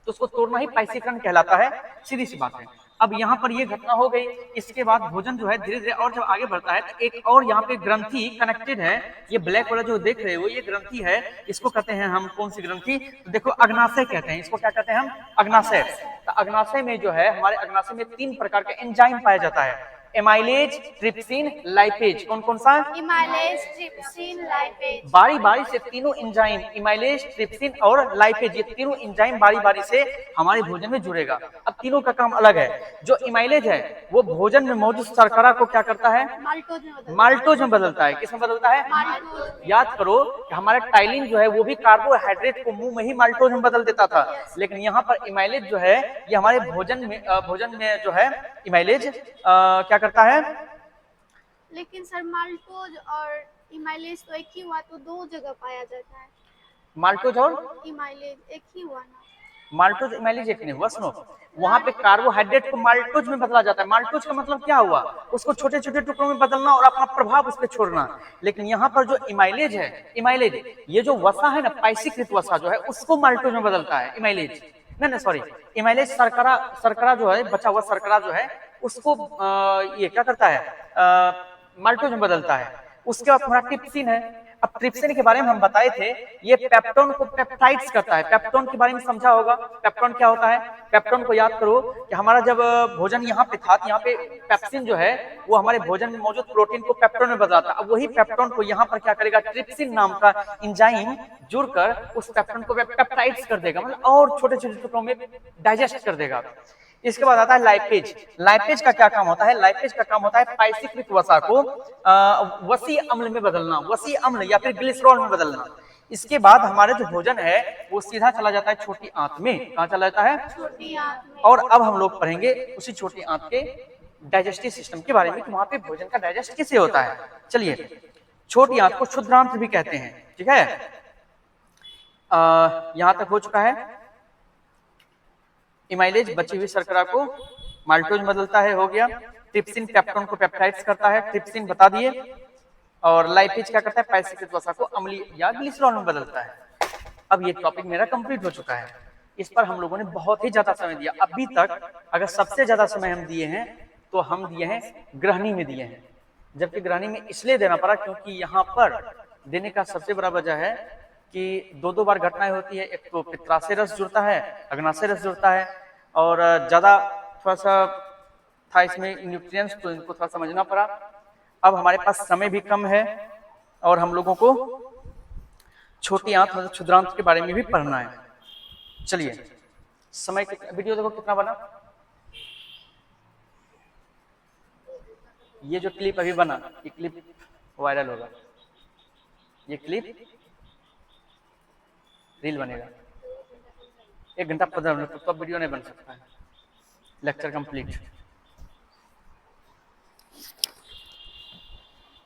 तो उसको तोड़ना ही पायसीकरण कहलाता है, सीधी सी बात है। अब यहाँ पर ये घटना हो गई, इसके बाद भोजन जो है धीरे धीरे और जब आगे बढ़ता है तो एक और यहाँ पे ग्रंथि कनेक्टेड है। ये ब्लैक वाला जो देख रहे हो ये ग्रंथि है, इसको कहते हैं हम कौन सी ग्रंथि, तो देखो अग्नाशय कहते हैं इसको। क्या कहते हैं हम, अग्नाशय। तो अग्नाशय में जो है, हमारे अग्नाशय में 3 प्रकार का एंजाइम पाया जाता है, एमाइलेज, ट्रिप्सिन, लाइपेज। कौन कौन सा, इमाइलेज, ट्रिप्सिन, लाइपेज। बारी बारी से तीनों एंजाइम, इमाइलेज, ट्रिप्सिन और लाइपेज, ये तीनों एंजाइम बारी बारी से हमारे भोजन में जुड़ेगा। अब तीनों का काम अलग है। जो इमाइलेज है वो भोजन में मौजूद शर्करा को क्या करता है, माल्टोज में बदलता है। किस में बदलता है, याद करो कि हमारा टाइलिन जो है वो भी कार्बोहाइड्रेट को मुंह में ही माल्टोज में बदल देता था, लेकिन यहाँ पर इमाइलेज जो है ये हमारे भोजन में जो है इमाइलेज क्या करता है। लेकिन सर माल्टोज और इमाइलेज तो एक ही हुआ, तो 2 जगह पाया जाता है। माल्टोज और इमाइलेज एक ही हुआ ना, माल्टोज इमाइलेज एक नहीं हुआ। सुनो, वहां पे कार्बोहाइड्रेट को माल्टोज में बदला जाता है। माल्टोज का मतलब क्या हुआ, उसको छोटे छोटे टुकड़ों में बदलना और अपना प्रभाव उस पर छोड़ना। लेकिन यहाँ पर जो इमाइलेज है, इमाइलेज ये जो वसा है ना, पायसीकृत वसा जो है उसको माल्टोज में बदलता है इमाइलेज। नहीं सॉरी, इमाइलेज शर्करा जो है, बचा हुआ शर्करा जो है उसको ये क्या करता है, माल्टोज में बदलता है। उसके बाद हमारा ट्रिप्सिन है। अब ट्रिप्सिन के बारे में हम बताए थे, ये पेप्टोन को पेप्टाइड्स करता है। पेप्टोन के बारे में समझा होगा, पेप्टोन क्या होता है। पेप्टोन को याद करो कि हमारा जब भोजन यहाँ पे था, यहाँ पे पेप्सिन जो है वो हमारे भोजन में मौजूद प्रोटीन को पेप्टोन में बदलाता है। अब वही पेप्टोन को यहाँ पर क्या करेगा, ट्रिप्सिन नाम का एंजाइम जुड़कर उस पेप्टोन को पेप्टाइड्स कर देगा, मतलब और छोटे छोटे टुकड़ों में डाइजेस्ट कर देगा। इसके बाद आता है लाइपेज। लाइपेज का क्या काम होता है, लाइपेज का काम होता है पायसीकृत वसा को वसी अम्ल में बदलना, वसी अम्ल या फिर ग्लिसरॉल में बदलना। इसके बाद हमारे जो भोजन है वो सीधा चला जाता है छोटी आंत में। कहाँ चला जाता है, छोटी आंत में। और अब हम लोग पढ़ेंगे उसी छोटी आंत के डाइजेस्टिव सिस्टम के बारे में कि वहां पे भोजन का डाइजेस्ट कैसे होता है। चलिए, छोटी आंत को क्षुद्रांत भी कहते हैं। ठीक है, यहां तक हो चुका है। इमाइलेज बची हुई शर्करा को माल्टोज बदलता है, हो गया। ट्रिप्सिन पेप्टोन को पेप्टाइड्स करता है, ट्रिप्सिन बता दिए। और लाइपेज क्या करता है, पायसीकृत वसा को अम्लीय या ग्लिसरॉल में बदलता है। अब ये टॉपिक मेरा कंप्लीट हो चुका है। इस पर हम लोगों ने बहुत ही ज्यादा समय दिया। अभी तक अगर सबसे ज्यादा समय हम दिए हैं तो हम दिए हैं ग्रहणी में दिए हैं, जबकि ग्रहणी में इसलिए देना पड़ा क्योंकि यहाँ पर देने का सबसे बड़ा वजह है कि 2-2 बार घटनाएं होती है। एक तो पित्राशय रस जुड़ता है, अग्नाशय रस जुड़ता है, और ज्यादा थोड़ा सा था इसमें न्यूट्रिएंट्स, तो इनको थोड़ा समझना पड़ा। अब हमारे पास समय भी कम है और हम लोगों को छोटी आंत मतलब क्षुद्रांत के बारे में भी पढ़ना है। चलिए समय, वीडियो देखो कितना बना। ये जो क्लिप अभी बना, ये क्लिप वायरल होगा, ये क्लिप रील बनेगा। 1 घंटा 15 मिनट तो वीडियो नहीं बन सकता है। Lecture complete.